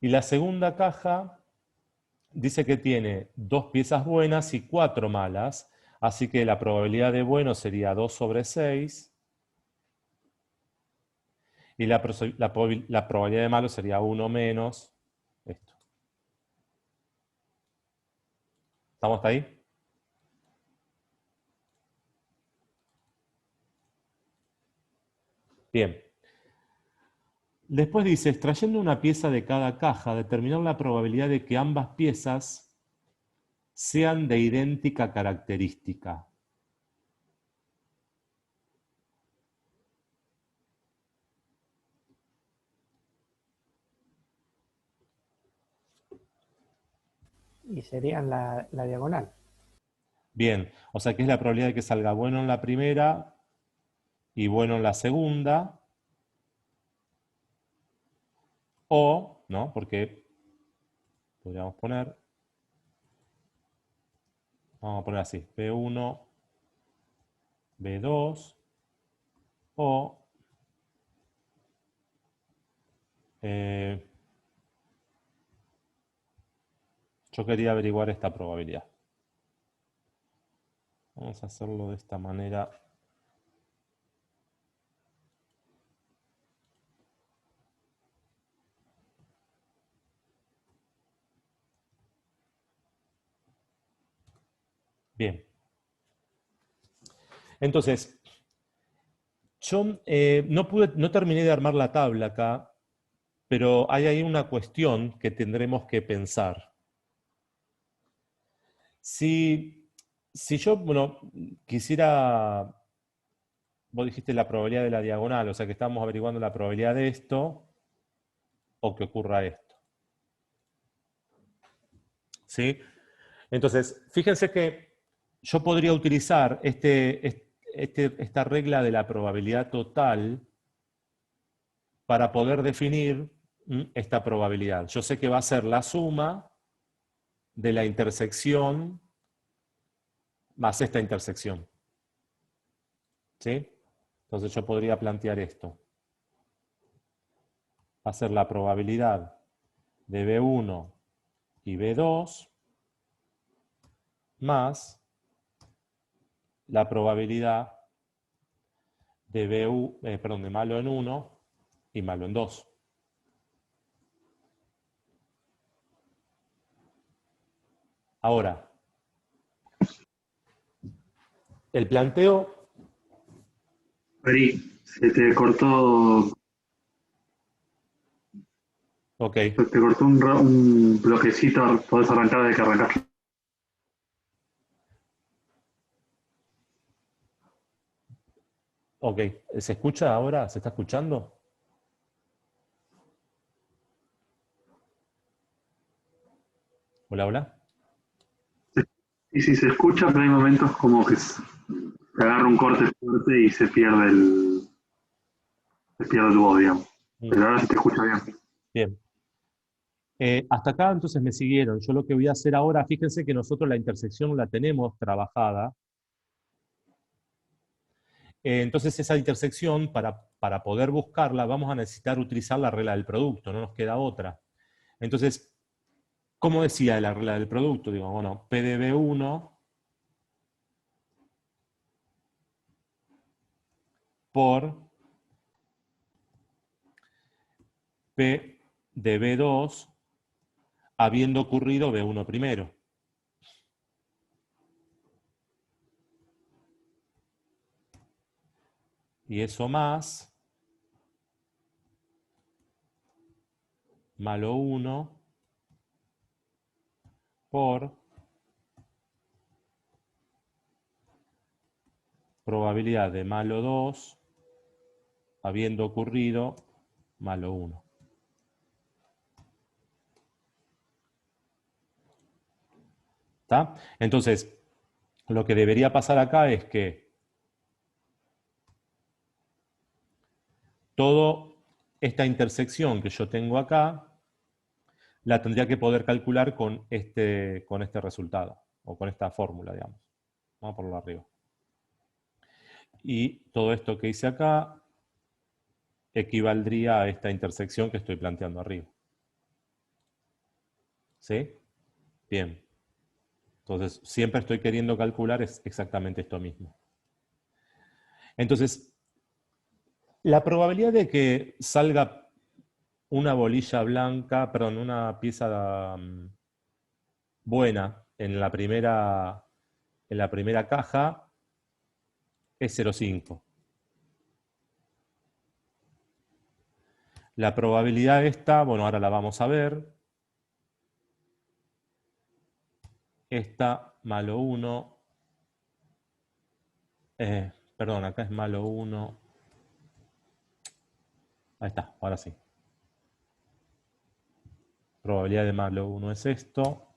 S1: Y la segunda caja dice que tiene 2 piezas buenas y 4 malas, así que la probabilidad de bueno sería 2 sobre 6 y la probabilidad de malo sería 1 menos esto. ¿Estamos hasta ahí? Bien. Después dice, extrayendo una pieza de cada caja, determinar la probabilidad de que ambas piezas sean de idéntica característica.
S2: Y serían la diagonal.
S1: Bien, o sea que es la probabilidad de que salga bueno en la primera y bueno en la segunda, o, ¿no? Porque podríamos poner, vamos a poner así, B1, B2, o eh, yo quería averiguar esta probabilidad. Vamos a hacerlo de esta manera. Bien. Entonces, yo no terminé de armar la tabla acá, pero hay ahí una cuestión que tendremos que pensar. Si yo, bueno, quisiera, vos dijiste la probabilidad de la diagonal, o sea que estamos averiguando la probabilidad de esto o que ocurra esto. ¿Sí? Entonces, fíjense que yo podría utilizar esta regla de la probabilidad total para poder definir esta probabilidad. Yo sé que va a ser la suma de la intersección más esta intersección. ¿Sí? Entonces yo podría plantear esto. Va a ser la probabilidad de B1 y B2 más la probabilidad de, de malo en 1 y malo en 2. Ahora, el planteo...
S5: Ari, se te cortó,
S1: Ok,
S5: te cortó un bloquecito, podés arrancar de que arrancaste.
S1: ok. ¿Se escucha ahora? ¿Se está escuchando? Hola, hola.
S5: Y si se escucha, pero hay momentos como que se agarra un corte fuerte y se pierde el voz, digamos.
S1: Mm,
S5: Pero ahora se te escucha bien.
S1: bien. Hasta acá entonces me siguieron. Yo lo que voy a hacer ahora, fíjense que nosotros la intersección la tenemos trabajada. Entonces esa intersección, para poder buscarla, vamos a necesitar utilizar la regla del producto, no nos queda otra. Entonces, ¿cómo decía la regla del producto? Digo, bueno, P de B1 por P de B2 habiendo ocurrido B1 primero. Y eso más malo 1 por probabilidad de malo 2 habiendo ocurrido malo 1. ¿Está? Entonces, lo que debería pasar acá es que toda esta intersección que yo tengo acá la tendría que poder calcular con este resultado, o con esta fórmula, digamos. Vamos a ponerlo arriba. Y todo esto que hice acá equivaldría a esta intersección que estoy planteando arriba. ¿Sí? Bien. Entonces, siempre estoy queriendo calcular exactamente esto mismo. Entonces, la probabilidad de que salga una bolilla blanca, perdón, una pieza buena en la primera caja es 0,5. La probabilidad esta, bueno, ahora la vamos a ver. Esta malo 1. Perdón, acá es malo 1. Ahí está, ahora sí. Probabilidad de malo 1 es esto.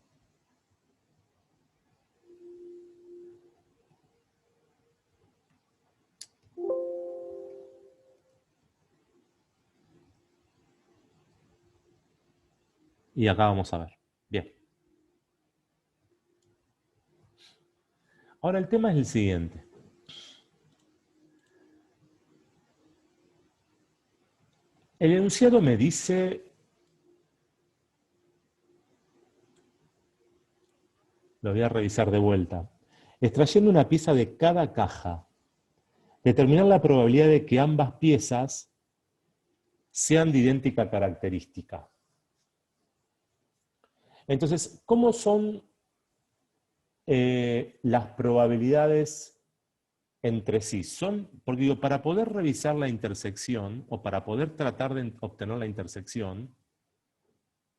S1: Y acá vamos a ver. Bien. Ahora el tema es el siguiente. El enunciado me dice, lo voy a revisar de vuelta, extrayendo una pieza de cada caja, determinar la probabilidad de que ambas piezas sean de idéntica característica. Entonces, ¿cómo son las probabilidades entre sí? Porque digo, para poder revisar la intersección, o para poder tratar de obtener la intersección,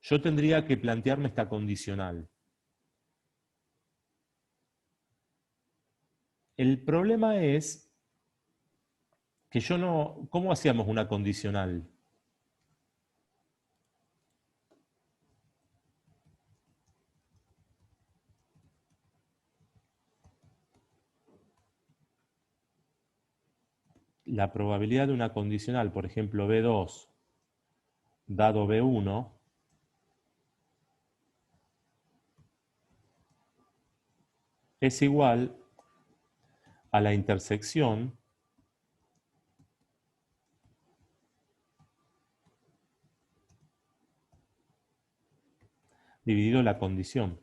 S1: yo tendría que plantearme esta condicional. El problema es que yo no... ¿Cómo hacíamos una condicional? La probabilidad de una condicional, por ejemplo, B2 dado B1, es igual a la intersección dividido la condición.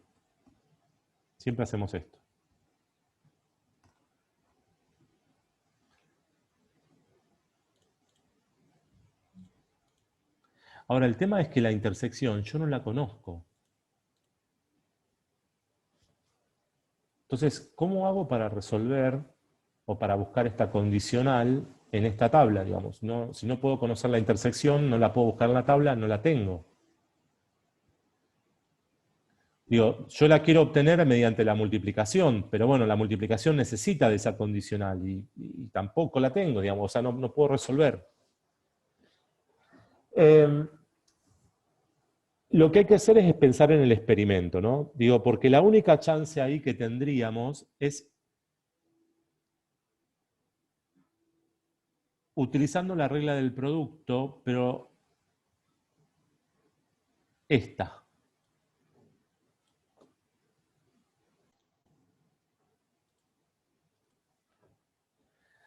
S1: Siempre hacemos esto. Ahora, el tema es que la intersección yo no la conozco. Entonces, ¿cómo hago para resolver o para buscar esta condicional en esta tabla, digamos? No, si no puedo conocer la intersección, no la puedo buscar en la tabla, no la tengo. Digo, yo la quiero obtener mediante la multiplicación, pero bueno, la multiplicación necesita de esa condicional y tampoco la tengo, digamos, o sea, no puedo resolver. Lo que hay que hacer es pensar en el experimento, ¿no? Digo, porque la única chance ahí que tendríamos es utilizando la regla del producto, pero esta.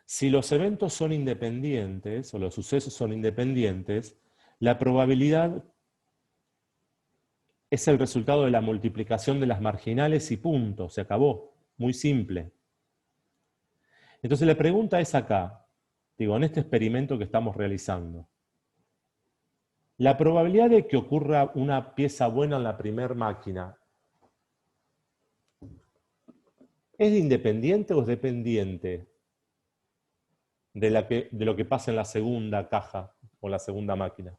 S1: Si los eventos son independientes, o los sucesos son independientes, la probabilidad es el resultado de la multiplicación de las marginales y punto, se acabó, muy simple. Entonces la pregunta es acá, digo, en este experimento que estamos realizando. La probabilidad de que ocurra una pieza buena en la primera máquina, ¿es independiente o es dependiente de lo que pasa en la segunda caja o la segunda máquina?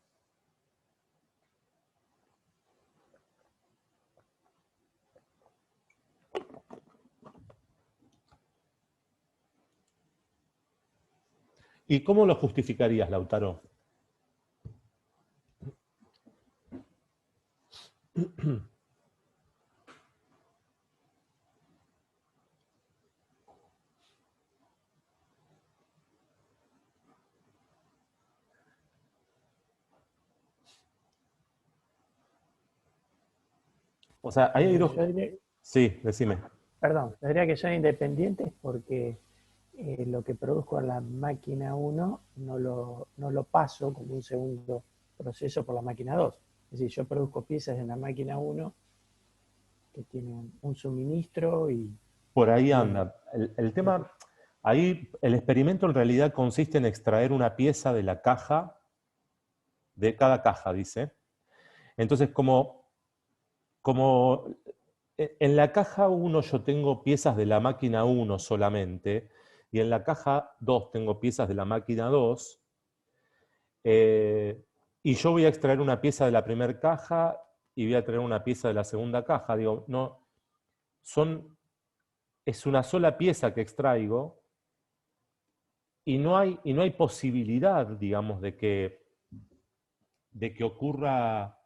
S1: ¿Y cómo lo justificarías, Lautaro? O sea, ahí hay dos...
S2: Yo diría,
S1: Sí, decime.
S2: perdón, yo diría que son independientes porque lo que produzco en la máquina 1 no lo paso como un segundo proceso por la máquina 2. Es decir, yo produzco piezas en la máquina 1 que tienen un suministro y
S1: Por ahí
S2: bueno,
S1: anda. El tema, ahí el experimento en realidad consiste en extraer una pieza de la caja, de cada caja, dice. Entonces, como en la caja 1 yo tengo piezas de la máquina 1 solamente, y en la caja 2 tengo piezas de la máquina 2, y yo voy a extraer una pieza de la primera caja y voy a traer una pieza de la segunda caja. Digo, no, es una sola pieza que extraigo y no hay posibilidad, digamos, de que ocurra,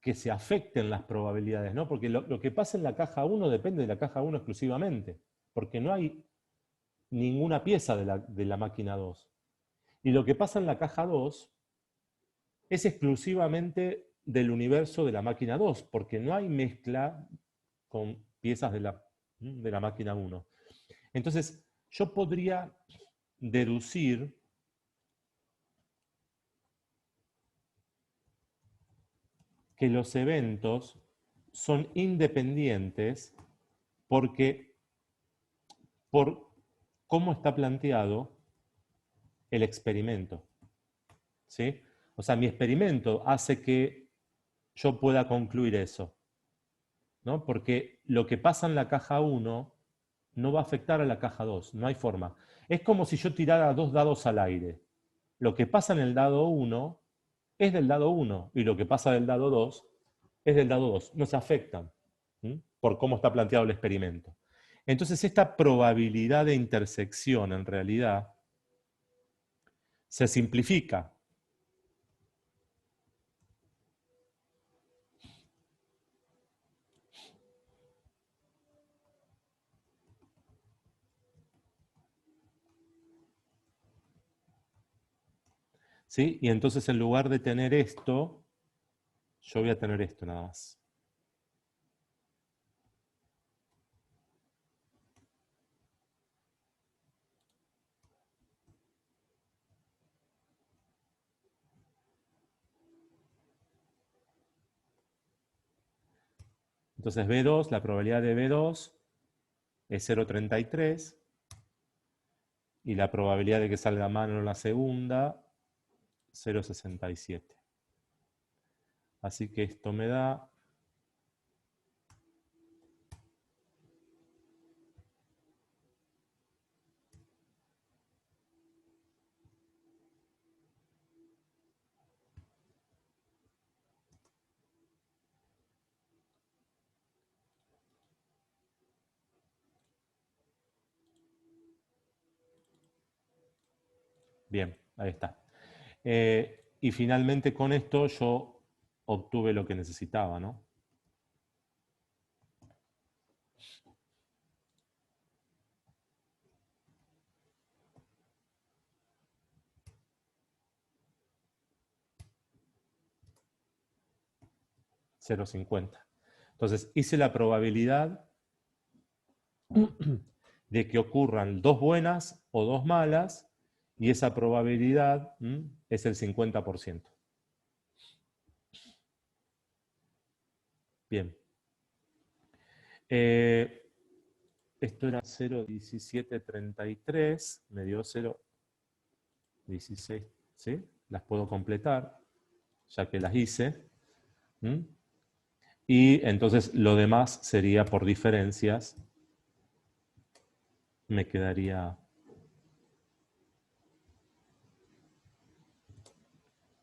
S1: que se afecten las probabilidades, ¿no? Porque lo que pasa en la caja 1 depende de la caja 1 exclusivamente, porque no hay ninguna pieza de la máquina 2. Y lo que pasa en la caja 2 es exclusivamente del universo de la máquina 2, porque no hay mezcla con piezas de la máquina 1. Entonces, yo podría deducir que los eventos son independientes porque por cómo está planteado el experimento. ¿Sí? O sea, mi experimento hace que yo pueda concluir eso, ¿no? Porque lo que pasa en la caja 1 no va a afectar a la caja 2, no hay forma. Es como si yo tirara 2 dados al aire. Lo que pasa en el dado 1 es del dado 1 y lo que pasa del dado 2 es del dado 2. No se afectan, ¿sí? Por cómo está planteado el experimento. Entonces, esta probabilidad de intersección en realidad se simplifica. ¿Sí? Y entonces en lugar de tener esto, yo voy a tener esto nada más. Entonces B2, la probabilidad de B2 es 0,33 y la probabilidad de que salga mano en la segunda, 0,67. Así que esto me da bien, ahí está. Y finalmente con esto yo obtuve lo que necesitaba, ¿no? $0,50. Entonces hice la probabilidad de que ocurran 2 buenas o 2 malas, y esa probabilidad es el 50%. Bien. Esto era 0,1733, me dio 0,16, ¿sí? Las puedo completar. ya que las hice. ¿Mm? Y entonces lo demás sería por diferencias. Me quedaría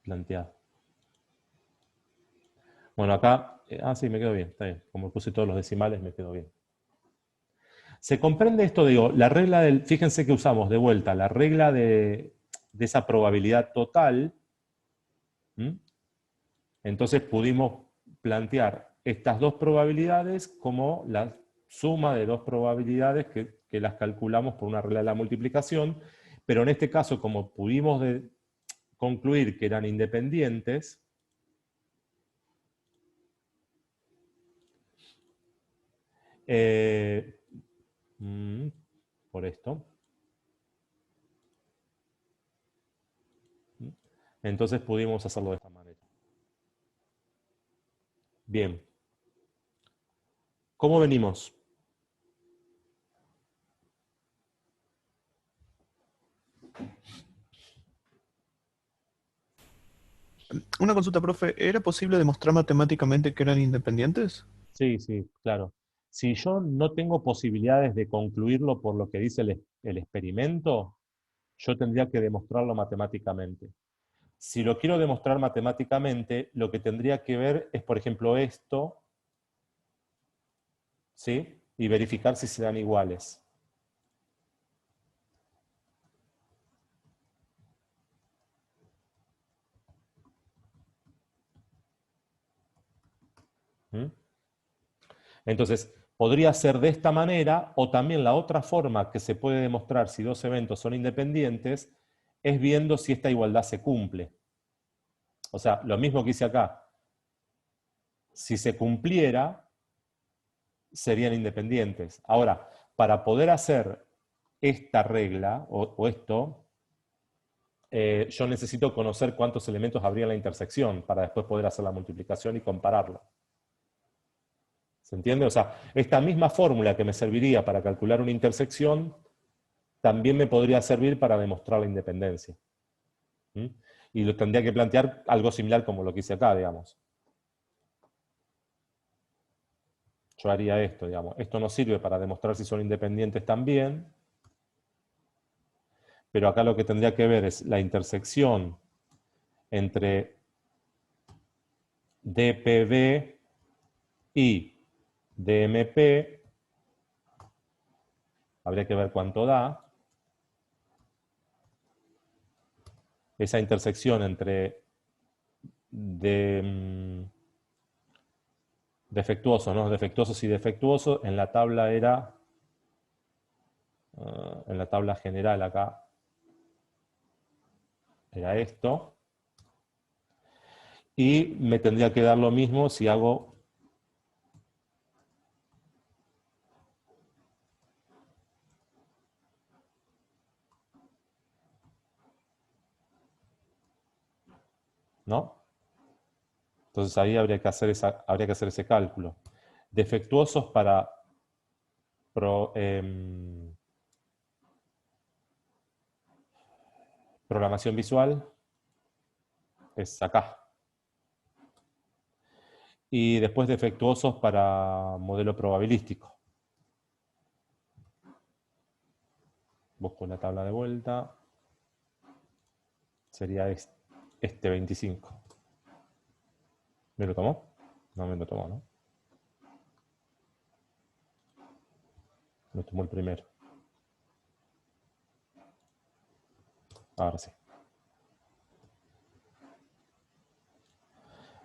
S1: planteado. Bueno, acá, sí, me quedó bien, está bien. Como puse todos los decimales, me quedó bien. Se comprende esto, digo, la regla del, fíjense que usamos de vuelta la regla de esa probabilidad total. ¿Mm? Entonces pudimos plantear estas dos probabilidades como la suma de dos probabilidades que las calculamos por una regla de la multiplicación, pero en este caso, como pudimos concluir que eran independientes, por esto, entonces pudimos hacerlo de esta manera. Bien. ¿Cómo venimos?
S4: Una consulta, profe, ¿era posible demostrar matemáticamente que eran independientes?
S1: Sí, sí, claro. Si yo no tengo posibilidades de concluirlo por lo que dice el experimento, yo tendría que demostrarlo matemáticamente. Si lo quiero demostrar matemáticamente, lo que tendría que ver es, por ejemplo, esto, ¿sí? Y verificar si se dan iguales. ¿Mm? Entonces, podría ser de esta manera, o también la otra forma que se puede demostrar si dos eventos son independientes, es viendo si esta igualdad se cumple. O sea, lo mismo que hice acá. Si se cumpliera, serían independientes. Ahora, para poder hacer esta regla, o esto, yo necesito conocer cuántos elementos habría en la intersección para después poder hacer la multiplicación y compararlo. ¿Se entiende? O sea, esta misma fórmula que me serviría para calcular una intersección, también me podría servir para demostrar la independencia. ¿Mm? Y lo tendría que plantear algo similar como lo que hice acá, digamos. Yo haría esto, digamos. Esto nos sirve para demostrar si son independientes también, pero acá lo que tendría que ver es la intersección entre dPB y dMP. Habría que ver cuánto da. Esa intersección entre defectuosos, ¿no? Defectuosos y defectuosos, en la tabla era, en la tabla general acá, era esto. Y me tendría que dar lo mismo si hago ¿no? Entonces ahí habría que hacer ese cálculo. Defectuosos para programación visual es acá. Y después defectuosos para modelo probabilístico. Busco la tabla de vuelta. Sería este 25. ¿Me lo tomó? No me lo tomó, ¿no? Me tomó el primero. Ahora sí.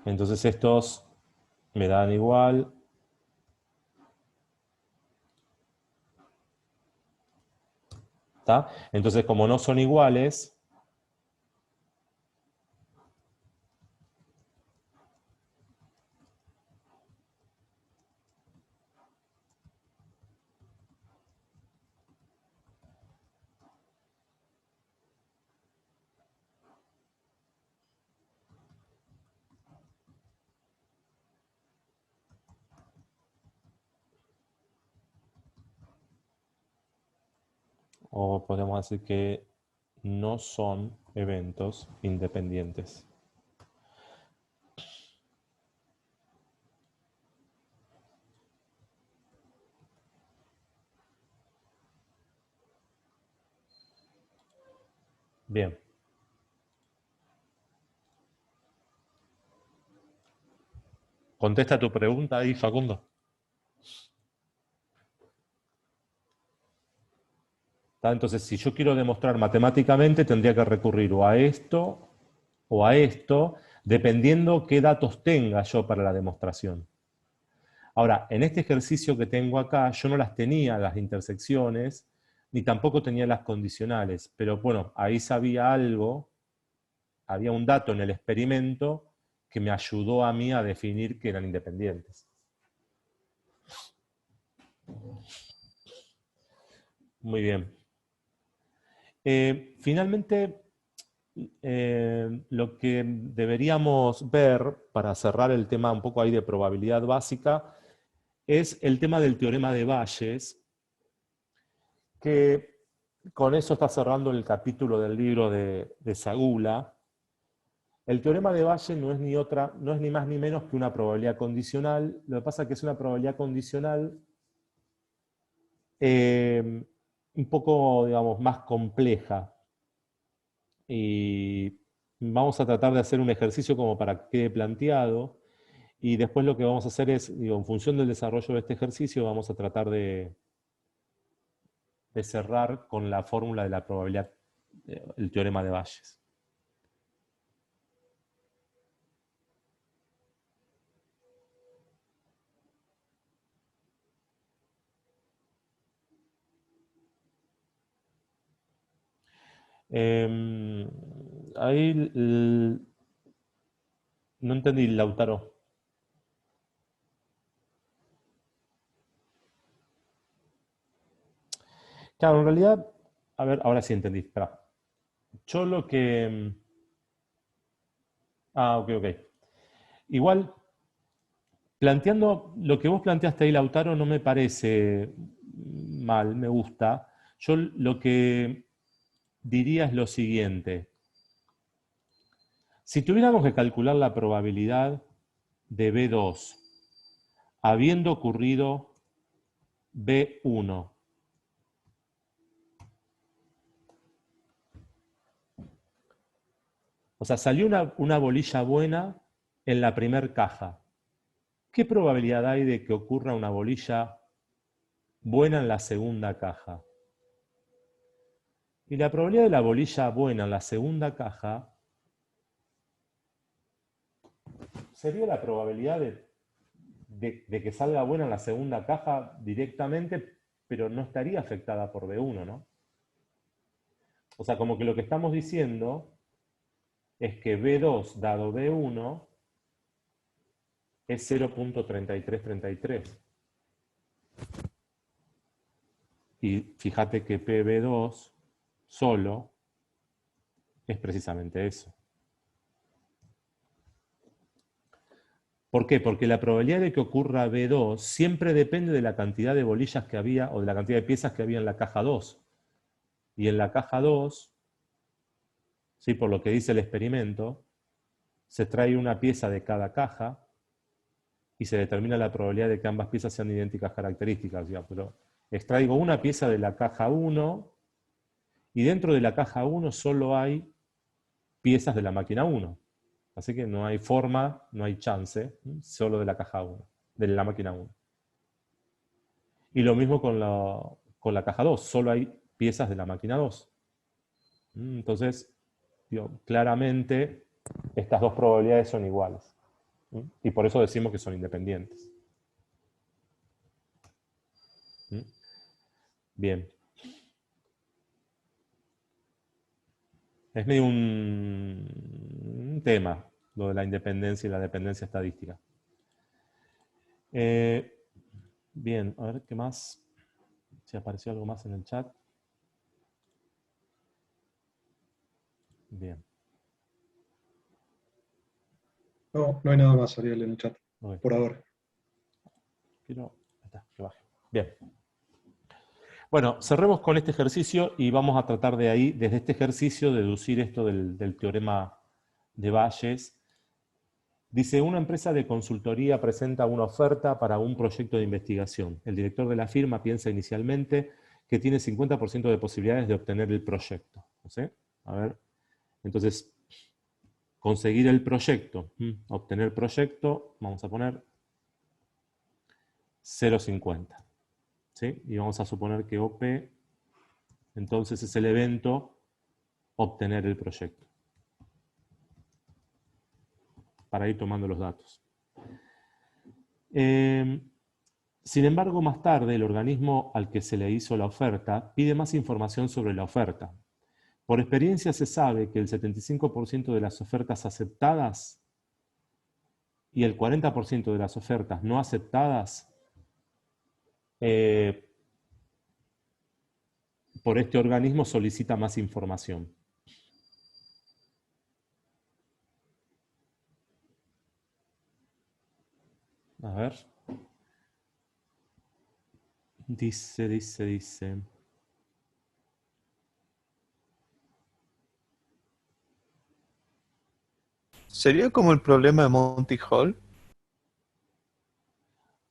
S1: Entonces estos me dan igual. ¿Está? Entonces, como no son iguales, o podemos decir que no son eventos independientes. Bien. Contesta tu pregunta ahí, Facundo. Entonces, si yo quiero demostrar matemáticamente, tendría que recurrir o a esto, dependiendo qué datos tenga yo para la demostración. Ahora, en este ejercicio que tengo acá, yo no las tenía las intersecciones, ni tampoco tenía las condicionales, pero bueno, ahí sabía algo, había un dato en el experimento que me ayudó a mí a definir que eran independientes. Muy bien. Finalmente, lo que deberíamos ver, para cerrar el tema un poco ahí de probabilidad básica, es el tema del teorema de Bayes, que con eso está cerrando el capítulo del libro de Sagula. El teorema de Bayes no es ni más ni menos que una probabilidad condicional. Lo que pasa es que es una probabilidad condicional un poco, digamos, más compleja. Y vamos a tratar de hacer un ejercicio como para que quede planteado. Y después lo que vamos a hacer es, digo, en función del desarrollo de este ejercicio, vamos a tratar de cerrar con la fórmula de la probabilidad, el teorema de Bayes. Ahí no entendí, Lautaro. Claro, en realidad, a ver, ahora sí entendí. Espera. Yo lo que... ok. Igual, planteando lo que vos planteaste ahí, Lautaro, no me parece mal, me gusta. Yo lo que diría es lo siguiente. Si tuviéramos que calcular la probabilidad de B2 habiendo ocurrido B1, o sea, salió una bolilla buena en la primer caja. ¿Qué probabilidad hay de que ocurra una bolilla buena en la segunda caja? Y la probabilidad de la bolilla buena en la segunda caja sería la probabilidad de que salga buena en la segunda caja directamente, pero no estaría afectada por B1, ¿no? O sea, como que lo que estamos diciendo es que B2 dado B1 es 0.3333. Y fíjate que PB2 solo es precisamente eso. ¿Por qué? Porque la probabilidad de que ocurra B2 siempre depende de la cantidad de bolillas que había o de la cantidad de piezas que había en la caja 2. Y en la caja 2, ¿sí? Por lo que dice el experimento, se trae una pieza de cada caja y se determina la probabilidad de que ambas piezas sean de idénticas características. ¿Ya? Pero extraigo una pieza de la caja 1 y dentro de la caja 1 solo hay piezas de la máquina 1. Así que no hay forma, no hay chance, solo de la caja 1, de la máquina 1. Y lo mismo con la caja 2, solo hay piezas de la máquina 2. Entonces, digo, claramente estas dos probabilidades son iguales. Y por eso decimos que son independientes. Bien. Es medio un tema, lo de la independencia y la dependencia estadística. Bien, a ver qué más. Si apareció algo más en el chat. Bien.
S3: No, no hay nada más, Ariel, en el chat,
S1: Okay.
S3: por ahora.
S1: Quiero... Está, que baje. Bien. Bueno, cerremos con este ejercicio y vamos a tratar de ahí, desde este ejercicio, deducir esto del teorema de Bayes. Dice, una empresa de consultoría presenta una oferta para un proyecto de investigación. El director de la firma piensa inicialmente que tiene 50% de posibilidades de obtener el proyecto. ¿Sí? A ver, entonces, conseguir el proyecto, obtener proyecto, vamos a poner 0,50. ¿Sí? Y vamos a suponer que OP, entonces es el evento obtener el proyecto. Para ir tomando los datos. Sin embargo, más tarde, el organismo al que se le hizo la oferta pide más información sobre la oferta. Por experiencia se sabe que el 75% de las ofertas aceptadas y el 40% de las ofertas no aceptadas por este organismo solicita más información. A ver. Dice.
S4: ¿Sería como el problema de Monty Hall?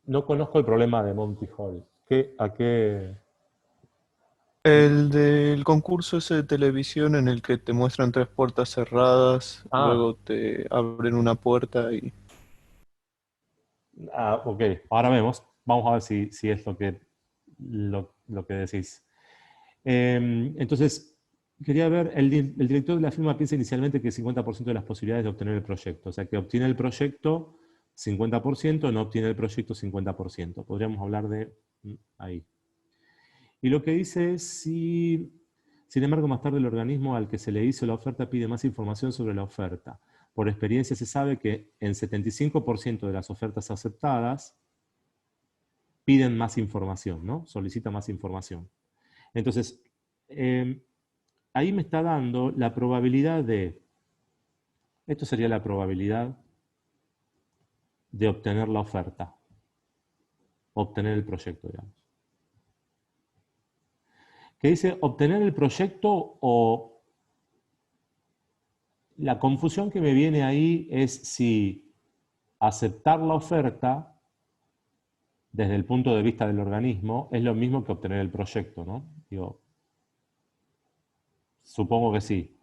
S1: No conozco el problema de Monty Hall. ¿A qué?
S4: El del concurso ese de televisión en el que te muestran tres puertas cerradas, luego te abren una puerta y...
S1: Ok, ahora vemos. Vamos a ver si es lo que decís. Entonces, quería ver, el director de la firma piensa inicialmente que 50% de las posibilidades de obtener el proyecto. O sea, que obtiene el proyecto 50%, no obtiene el proyecto 50%. Podríamos hablar de ahí. Y lo que dice es si, sin embargo, más tarde el organismo al que se le hizo la oferta pide más información sobre la oferta. Por experiencia se sabe que en 75% de las ofertas aceptadas piden más información, ¿no? Solicitan más información. Entonces, ahí me está dando la probabilidad de, esto sería la probabilidad de obtener la oferta, obtener el proyecto, digamos. Que dice obtener el proyecto o la confusión que me viene ahí es si aceptar la oferta desde el punto de vista del organismo es lo mismo que obtener el proyecto, ¿no? Digo, supongo que sí.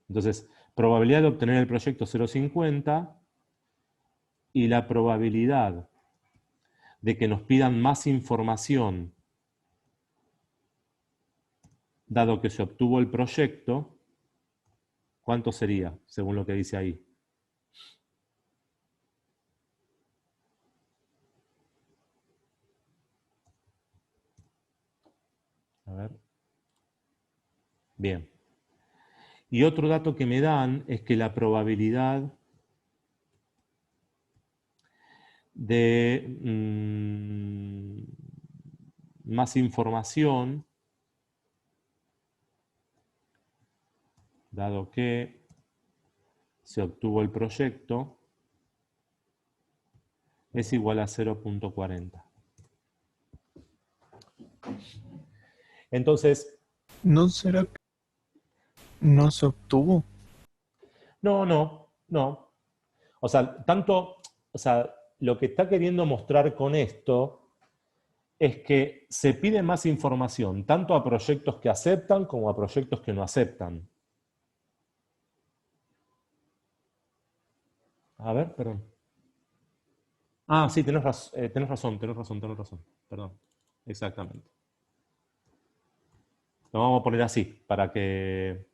S1: Entonces, probabilidad de obtener el proyecto 0,50 y la probabilidad de que nos pidan más información dado que se obtuvo el proyecto, ¿cuánto sería, según lo que dice ahí? A ver. Bien. Y otro dato que me dan es que la probabilidad de más información, dado que se obtuvo el proyecto, es igual a 0,40. Entonces,
S4: ¿No será que no se obtuvo?
S1: no. O sea, lo que está queriendo mostrar con esto es que se pide más información, tanto a proyectos que aceptan como a proyectos que no aceptan. A ver, perdón. Ah, sí, tenés razón. Perdón. Exactamente. Lo vamos a poner así, para que...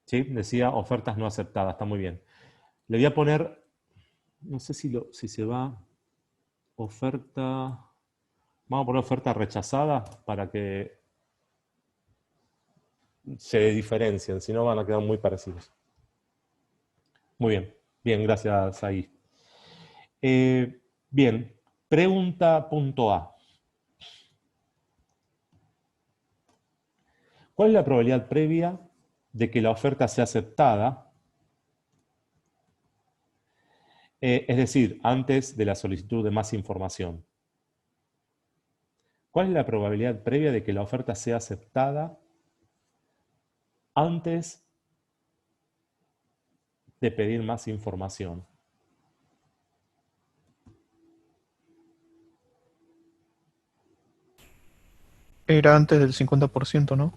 S1: Sí, decía ofertas no aceptadas, está muy bien. Le voy a poner, no sé si se va, oferta... Vamos a poner oferta rechazada para que se diferencien, si no van a quedar muy parecidos. Muy bien, gracias ahí. Bien, pregunta punto A. ¿Cuál es la probabilidad previa de que la oferta sea aceptada? Es decir, antes de la solicitud de más información. ¿Cuál es la probabilidad previa de que la oferta sea aceptada antes de pedir más información?
S4: Era antes del 50%, ¿no?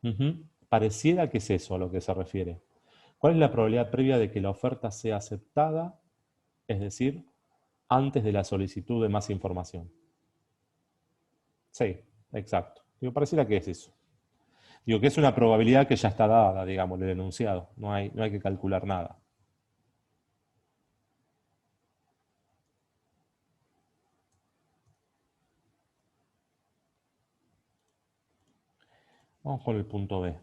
S1: Ujú. Pareciera que es eso a lo que se refiere. ¿Cuál es la probabilidad previa de que la oferta sea aceptada? Es decir, antes de la solicitud de más información. Sí, exacto. Digo, pareciera que es eso. Digo, que es una probabilidad que ya está dada, digamos, el enunciado. No hay que calcular nada. Vamos con el punto B.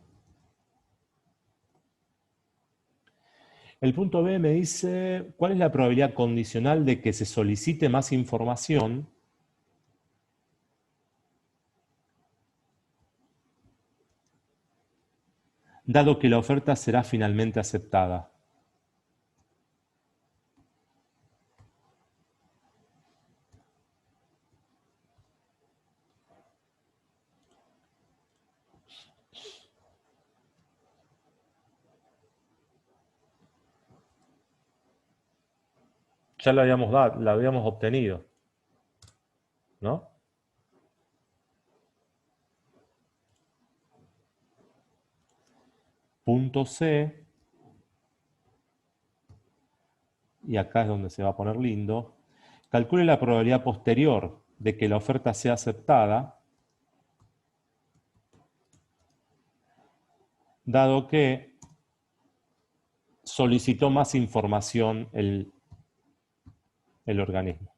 S1: El punto B me dice, ¿cuál es la probabilidad condicional de que se solicite más información dado que la oferta será finalmente aceptada? Ya la habíamos dado, la habíamos obtenido, ¿no? Punto C, y acá es donde se va a poner lindo, calcule la probabilidad posterior de que la oferta sea aceptada, dado que solicitó más información el organismo.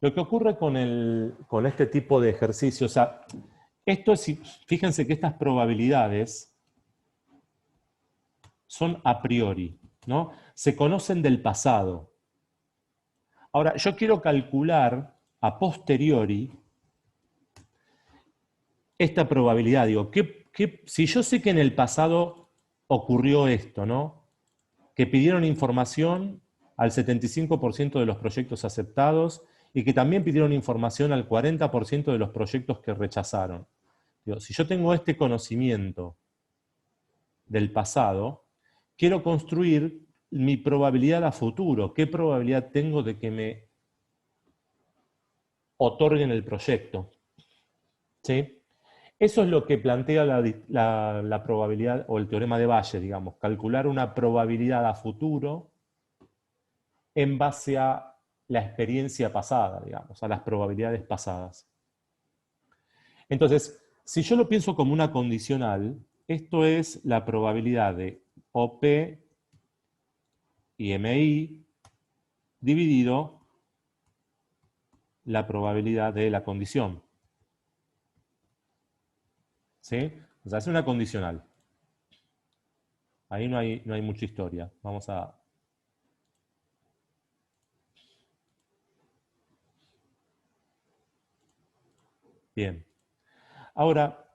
S1: Lo que ocurre con este tipo de ejercicio, o sea, esto es, fíjense que estas probabilidades son a priori, ¿no? Se conocen del pasado. Ahora, yo quiero calcular a posteriori esta probabilidad. Digo, si yo sé que en el pasado ocurrió esto, ¿no? Que pidieron información al 75% de los proyectos aceptados y que también pidieron información al 40% de los proyectos que rechazaron. Digo, si yo tengo este conocimiento del pasado, quiero construir mi probabilidad a futuro. ¿Qué probabilidad tengo de que me otorguen el proyecto? ¿Sí? Eso es lo que plantea la probabilidad o el teorema de Bayes, digamos, calcular una probabilidad a futuro en base a la experiencia pasada, digamos, a las probabilidades pasadas. Entonces, si yo lo pienso como una condicional, esto es la probabilidad de OP y MI dividido la probabilidad de la condición. ¿Sí? O sea, es una condicional. Ahí no hay mucha historia. Vamos a... Bien. Ahora,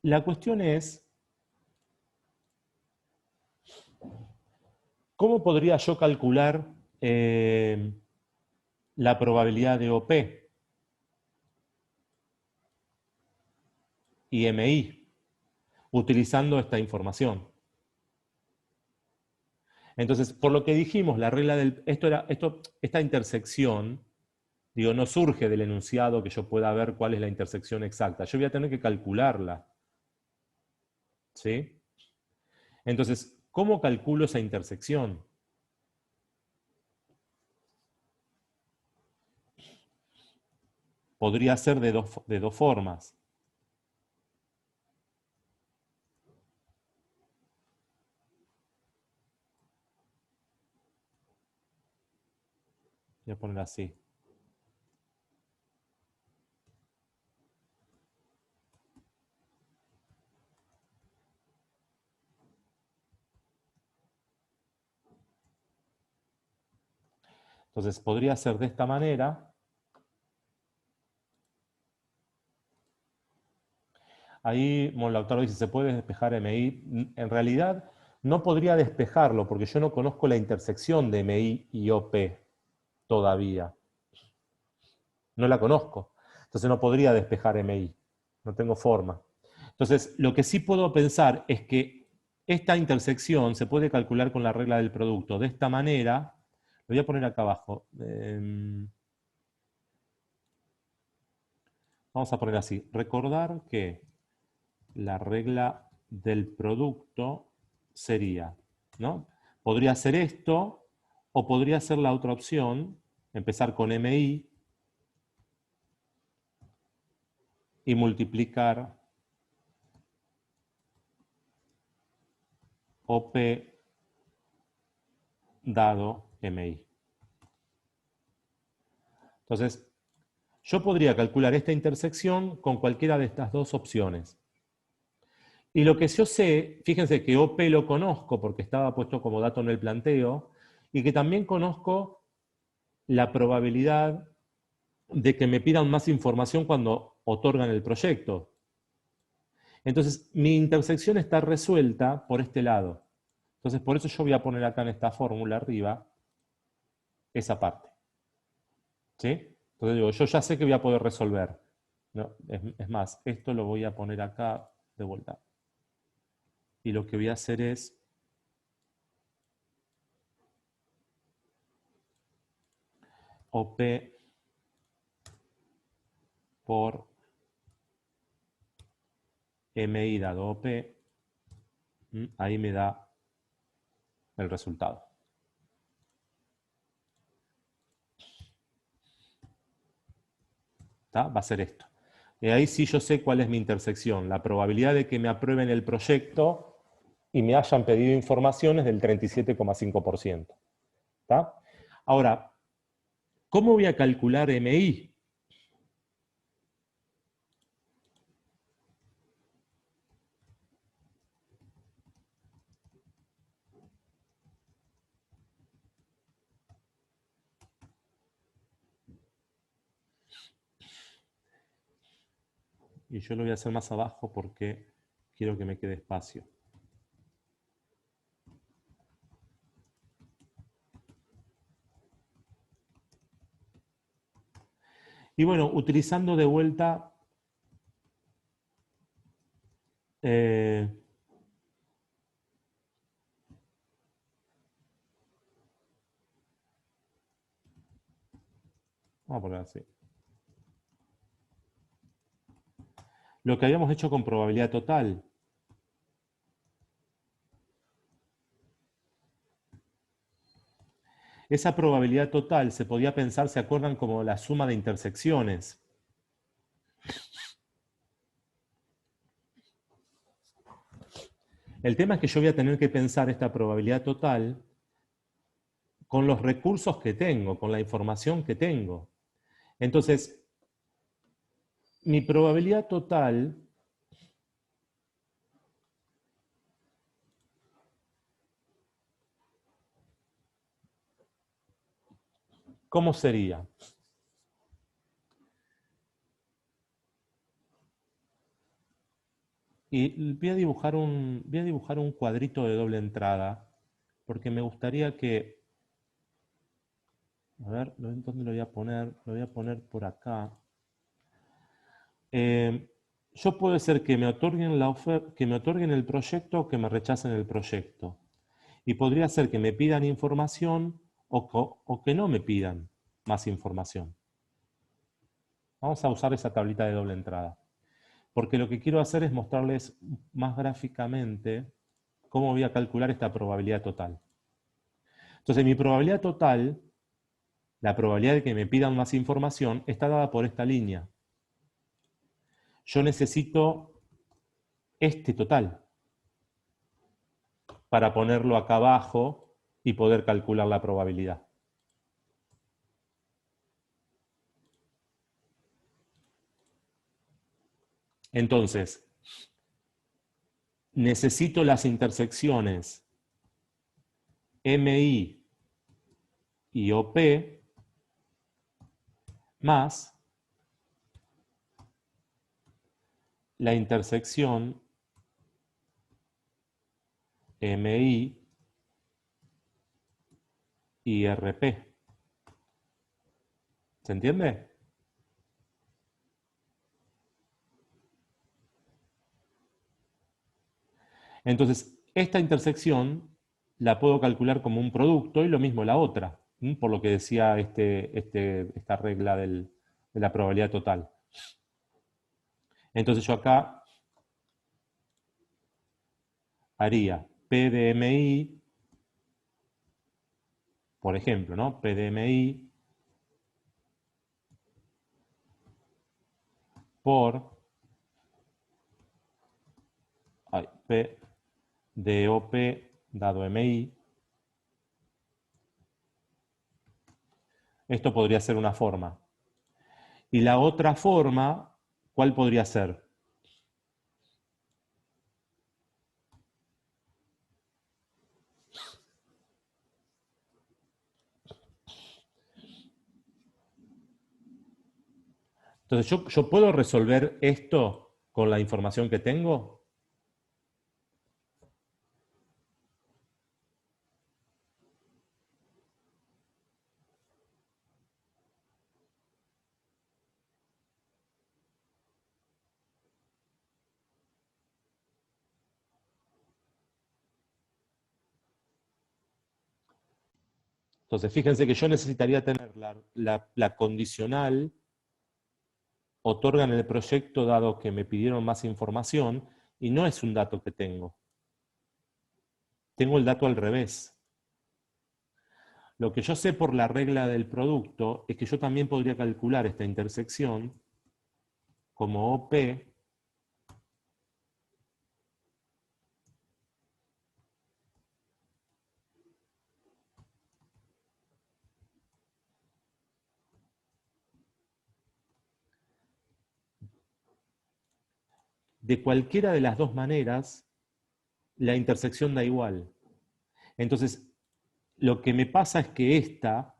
S1: la cuestión es, ¿cómo podría yo calcular la probabilidad de OP y MI utilizando esta información? Entonces, por lo que dijimos, la regla del... esta intersección, digo, no surge del enunciado que yo pueda ver cuál es la intersección exacta. Yo voy a tener que calcularla. ¿Sí? Entonces, ¿cómo calculo esa intersección? Podría ser de dos formas. Voy a poner así. Entonces, podría ser de esta manera. Ahí Monlautaro dice, ¿se puede despejar MI? En realidad, no podría despejarlo porque yo no conozco la intersección de MI y OP todavía. No la conozco. Entonces no podría despejar MI. No tengo forma. Entonces, lo que sí puedo pensar es que esta intersección se puede calcular con la regla del producto. De esta manera, Lo voy a poner acá abajo. Vamos a poner así. Recordar que la regla del producto sería, ¿no? Podría ser esto, o podría ser la otra opción, empezar con MI y multiplicar OP dado MI. Entonces, yo podría calcular esta intersección con cualquiera de estas dos opciones. Y lo que yo sé, fíjense que OP lo conozco porque estaba puesto como dato en el planteo, y que también conozco la probabilidad de que me pidan más información cuando otorgan el proyecto. Entonces, mi intersección está resuelta por este lado. Entonces, por eso yo voy a poner acá en esta fórmula arriba esa parte. ¿Sí? Entonces digo, yo ya sé que voy a poder resolver. ¿No? Es más, esto lo voy a poner acá de vuelta. Y lo que voy a hacer es OP por MI dado OP. Ahí me da el resultado. ¿Tá? Va a ser esto. Y ahí sí yo sé cuál es mi intersección. La probabilidad de que me aprueben el proyecto y me hayan pedido información es del 37,5%. ¿Tá? Ahora, ¿cómo voy a calcular MI? Y yo lo voy a hacer más abajo porque quiero que me quede espacio. Y bueno, utilizando de vuelta vamos a poner así. Lo que habíamos hecho con probabilidad total. Esa probabilidad total se podía pensar, ¿se acuerdan? Como la suma de intersecciones. El tema es que yo voy a tener que pensar esta probabilidad total con los recursos que tengo, con la información que tengo. Entonces, mi probabilidad total ¿cómo sería? Y voy a dibujar un cuadrito de doble entrada, porque me gustaría que... A ver, ¿dónde lo voy a poner? Lo voy a poner por acá. Yo puede ser que me otorguen que me otorguen el proyecto o que me rechacen el proyecto. Y podría ser que me pidan información o que no me pidan más información. Vamos a usar esa tablita de doble entrada. Porque lo que quiero hacer es mostrarles más gráficamente cómo voy a calcular esta probabilidad total. Entonces, mi probabilidad total, la probabilidad de que me pidan más información, está dada por esta línea. Yo necesito este total para ponerlo acá abajo y poder calcular la probabilidad. Entonces, necesito las intersecciones MI y OP más la intersección MI y RP. ¿Se entiende? Entonces, esta intersección la puedo calcular como un producto y lo mismo la otra. por lo que decía esta regla de la probabilidad total. Entonces yo acá haría P de MI, por ejemplo, ¿no? P de MI por P de OP dado MI. Esto podría ser una forma. Y la otra forma, ¿cuál podría ser? Entonces, ¿yo puedo resolver esto con la información que tengo? Entonces, fíjense que yo necesitaría tener la condicional otorga en el proyecto dado que me pidieron más información y no es un dato que tengo. Tengo el dato al revés. Lo que yo sé por la regla del producto es que yo también podría calcular esta intersección como OP de cualquiera de las dos maneras, la intersección da igual. Entonces, lo que me pasa es que esta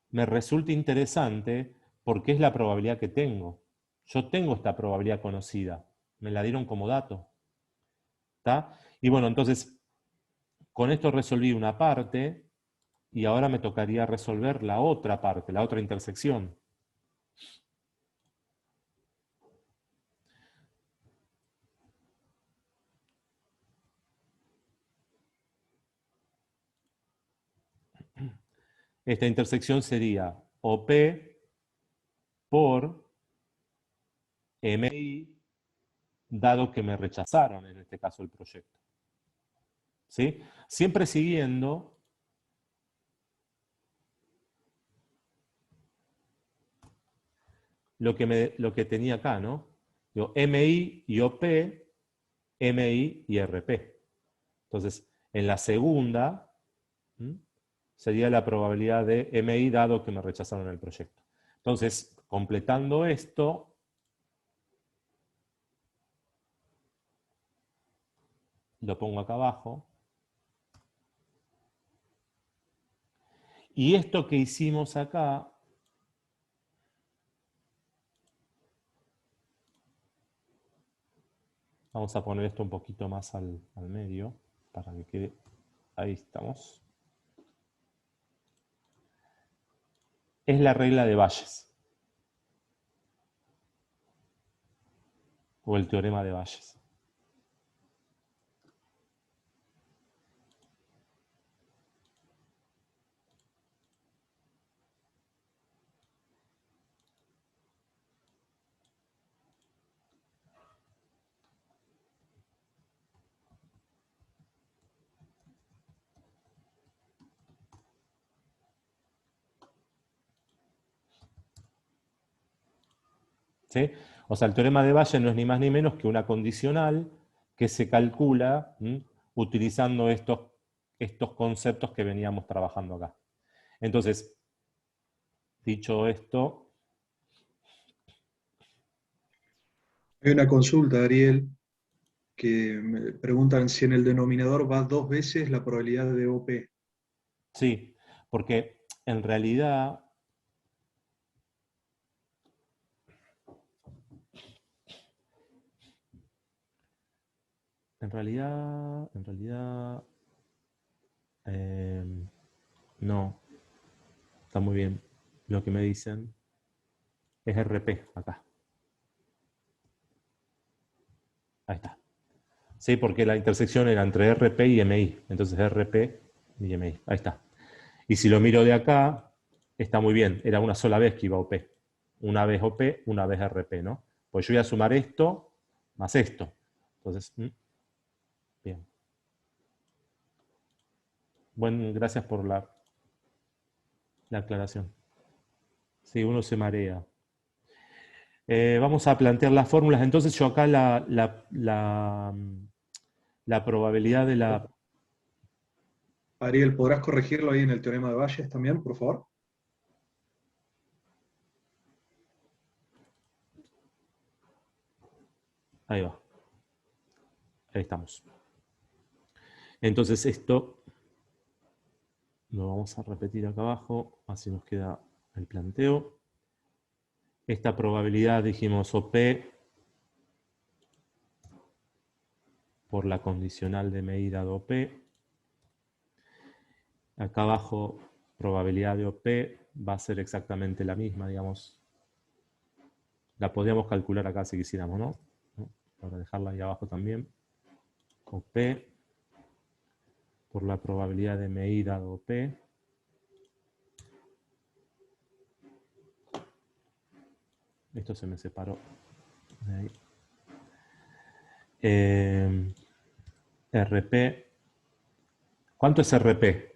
S1: me resulta interesante porque es la probabilidad que tengo. Yo tengo esta probabilidad conocida. Me la dieron como dato. ¿Está? Y bueno, entonces, con esto resolví una parte y ahora me tocaría resolver la otra parte, la otra intersección. Esta intersección sería OP por MI, dado que me rechazaron, en este caso, el proyecto. ¿Sí? Siempre siguiendo lo que tenía acá, ¿no? Digo, MI y OP, MI y RP. Entonces, en la segunda, sería la probabilidad de MI dado que me rechazaron el proyecto. Entonces, completando esto, lo pongo acá abajo. Y esto que hicimos acá, vamos a poner esto un poquito más al medio, para que quede, ahí estamos. Es la regla de Bayes. O el teorema de Bayes. ¿Sí? O sea, el teorema de Bayes no es ni más ni menos que una condicional que se calcula utilizando estos conceptos que veníamos trabajando acá. Entonces, dicho esto...
S3: Hay una consulta, Ariel, que me preguntan si en el denominador va 2 veces la probabilidad de OP.
S1: Sí, porque en realidad... no, está muy bien lo que me dicen. Es RP acá. Ahí está. Sí, porque la intersección era entre RP y MI. Entonces RP y MI. Ahí está. Y si lo miro de acá, está muy bien. Era una sola vez que iba OP. Una vez OP, una vez RP, ¿no? Pues yo voy a sumar esto más esto. Entonces, bien. Bueno, gracias por la aclaración. Sí, uno se marea. Vamos a plantear las fórmulas. Entonces yo acá la probabilidad de la...
S3: Ariel, ¿podrás corregirlo ahí en el teorema de Bayes también, por favor?
S1: Ahí va. Ahí estamos. Entonces esto lo vamos a repetir acá abajo, así nos queda el planteo. Esta probabilidad, dijimos, OP por la condicional de medida de OP. Acá abajo, probabilidad de OP va a ser exactamente la misma, digamos. La podríamos calcular acá si quisiéramos, ¿no? Para dejarla ahí abajo también. OP por la probabilidad de medida de OP. Esto se me separó. Ahí. RP. ¿Cuánto es RP?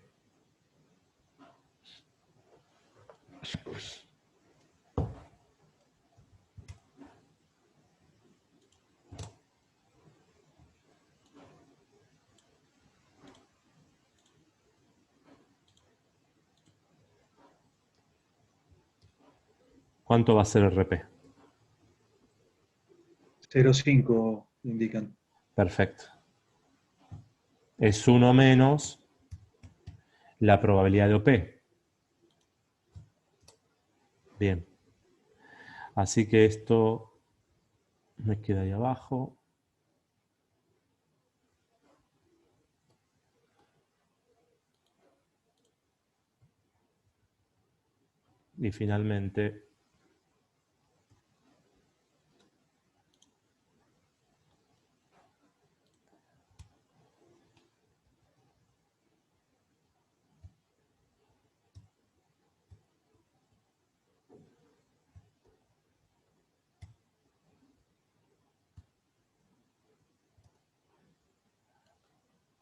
S1: ¿Cuánto va a ser RP?
S3: 0,5 indican.
S1: Perfecto. Es 1 menos la probabilidad de OP. Bien. Así que esto me queda ahí abajo. Y finalmente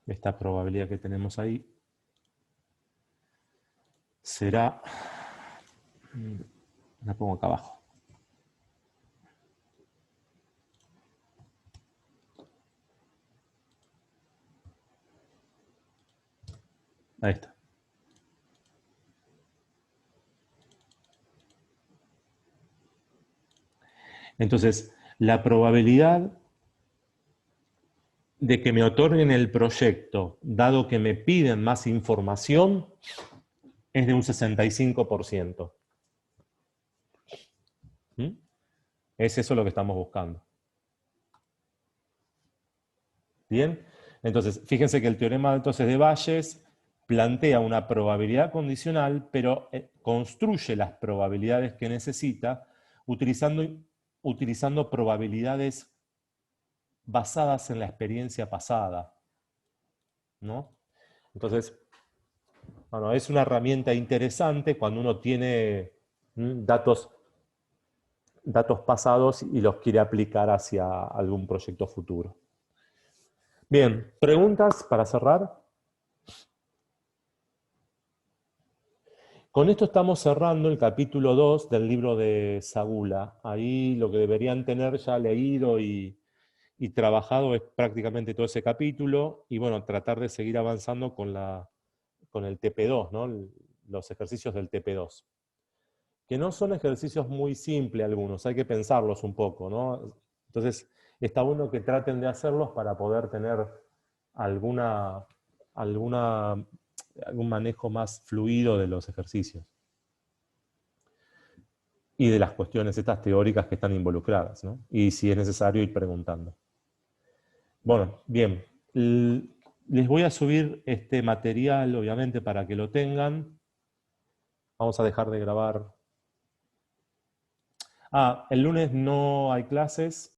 S1: esta probabilidad que tenemos ahí será, la pongo acá abajo. Ahí está. Entonces, la probabilidad de que me otorguen el proyecto, dado que me piden más información, es de un 65%. ¿Mm? Es eso lo que estamos buscando. Bien, entonces, fíjense que el teorema entonces de Bayes plantea una probabilidad condicional, pero construye las probabilidades que necesita utilizando probabilidades basadas en la experiencia pasada, ¿no? Entonces, bueno, es una herramienta interesante cuando uno tiene datos pasados y los quiere aplicar hacia algún proyecto futuro. Bien, ¿preguntas para cerrar? Con esto estamos cerrando el capítulo 2 del libro de Sagula. Ahí lo que deberían tener ya leído y trabajado es prácticamente todo ese capítulo, y bueno, tratar de seguir avanzando con el TP2, ¿no? Los ejercicios del TP2. Que no son ejercicios muy simples algunos, hay que pensarlos un poco, ¿no? Entonces, está bueno que traten de hacerlos para poder tener algún manejo más fluido de los ejercicios. Y de las cuestiones estas teóricas que están involucradas, ¿no? Y si es necesario ir preguntando. Bueno, bien. Les voy a subir este material, obviamente, para que lo tengan. Vamos a dejar de grabar. El lunes no hay clases.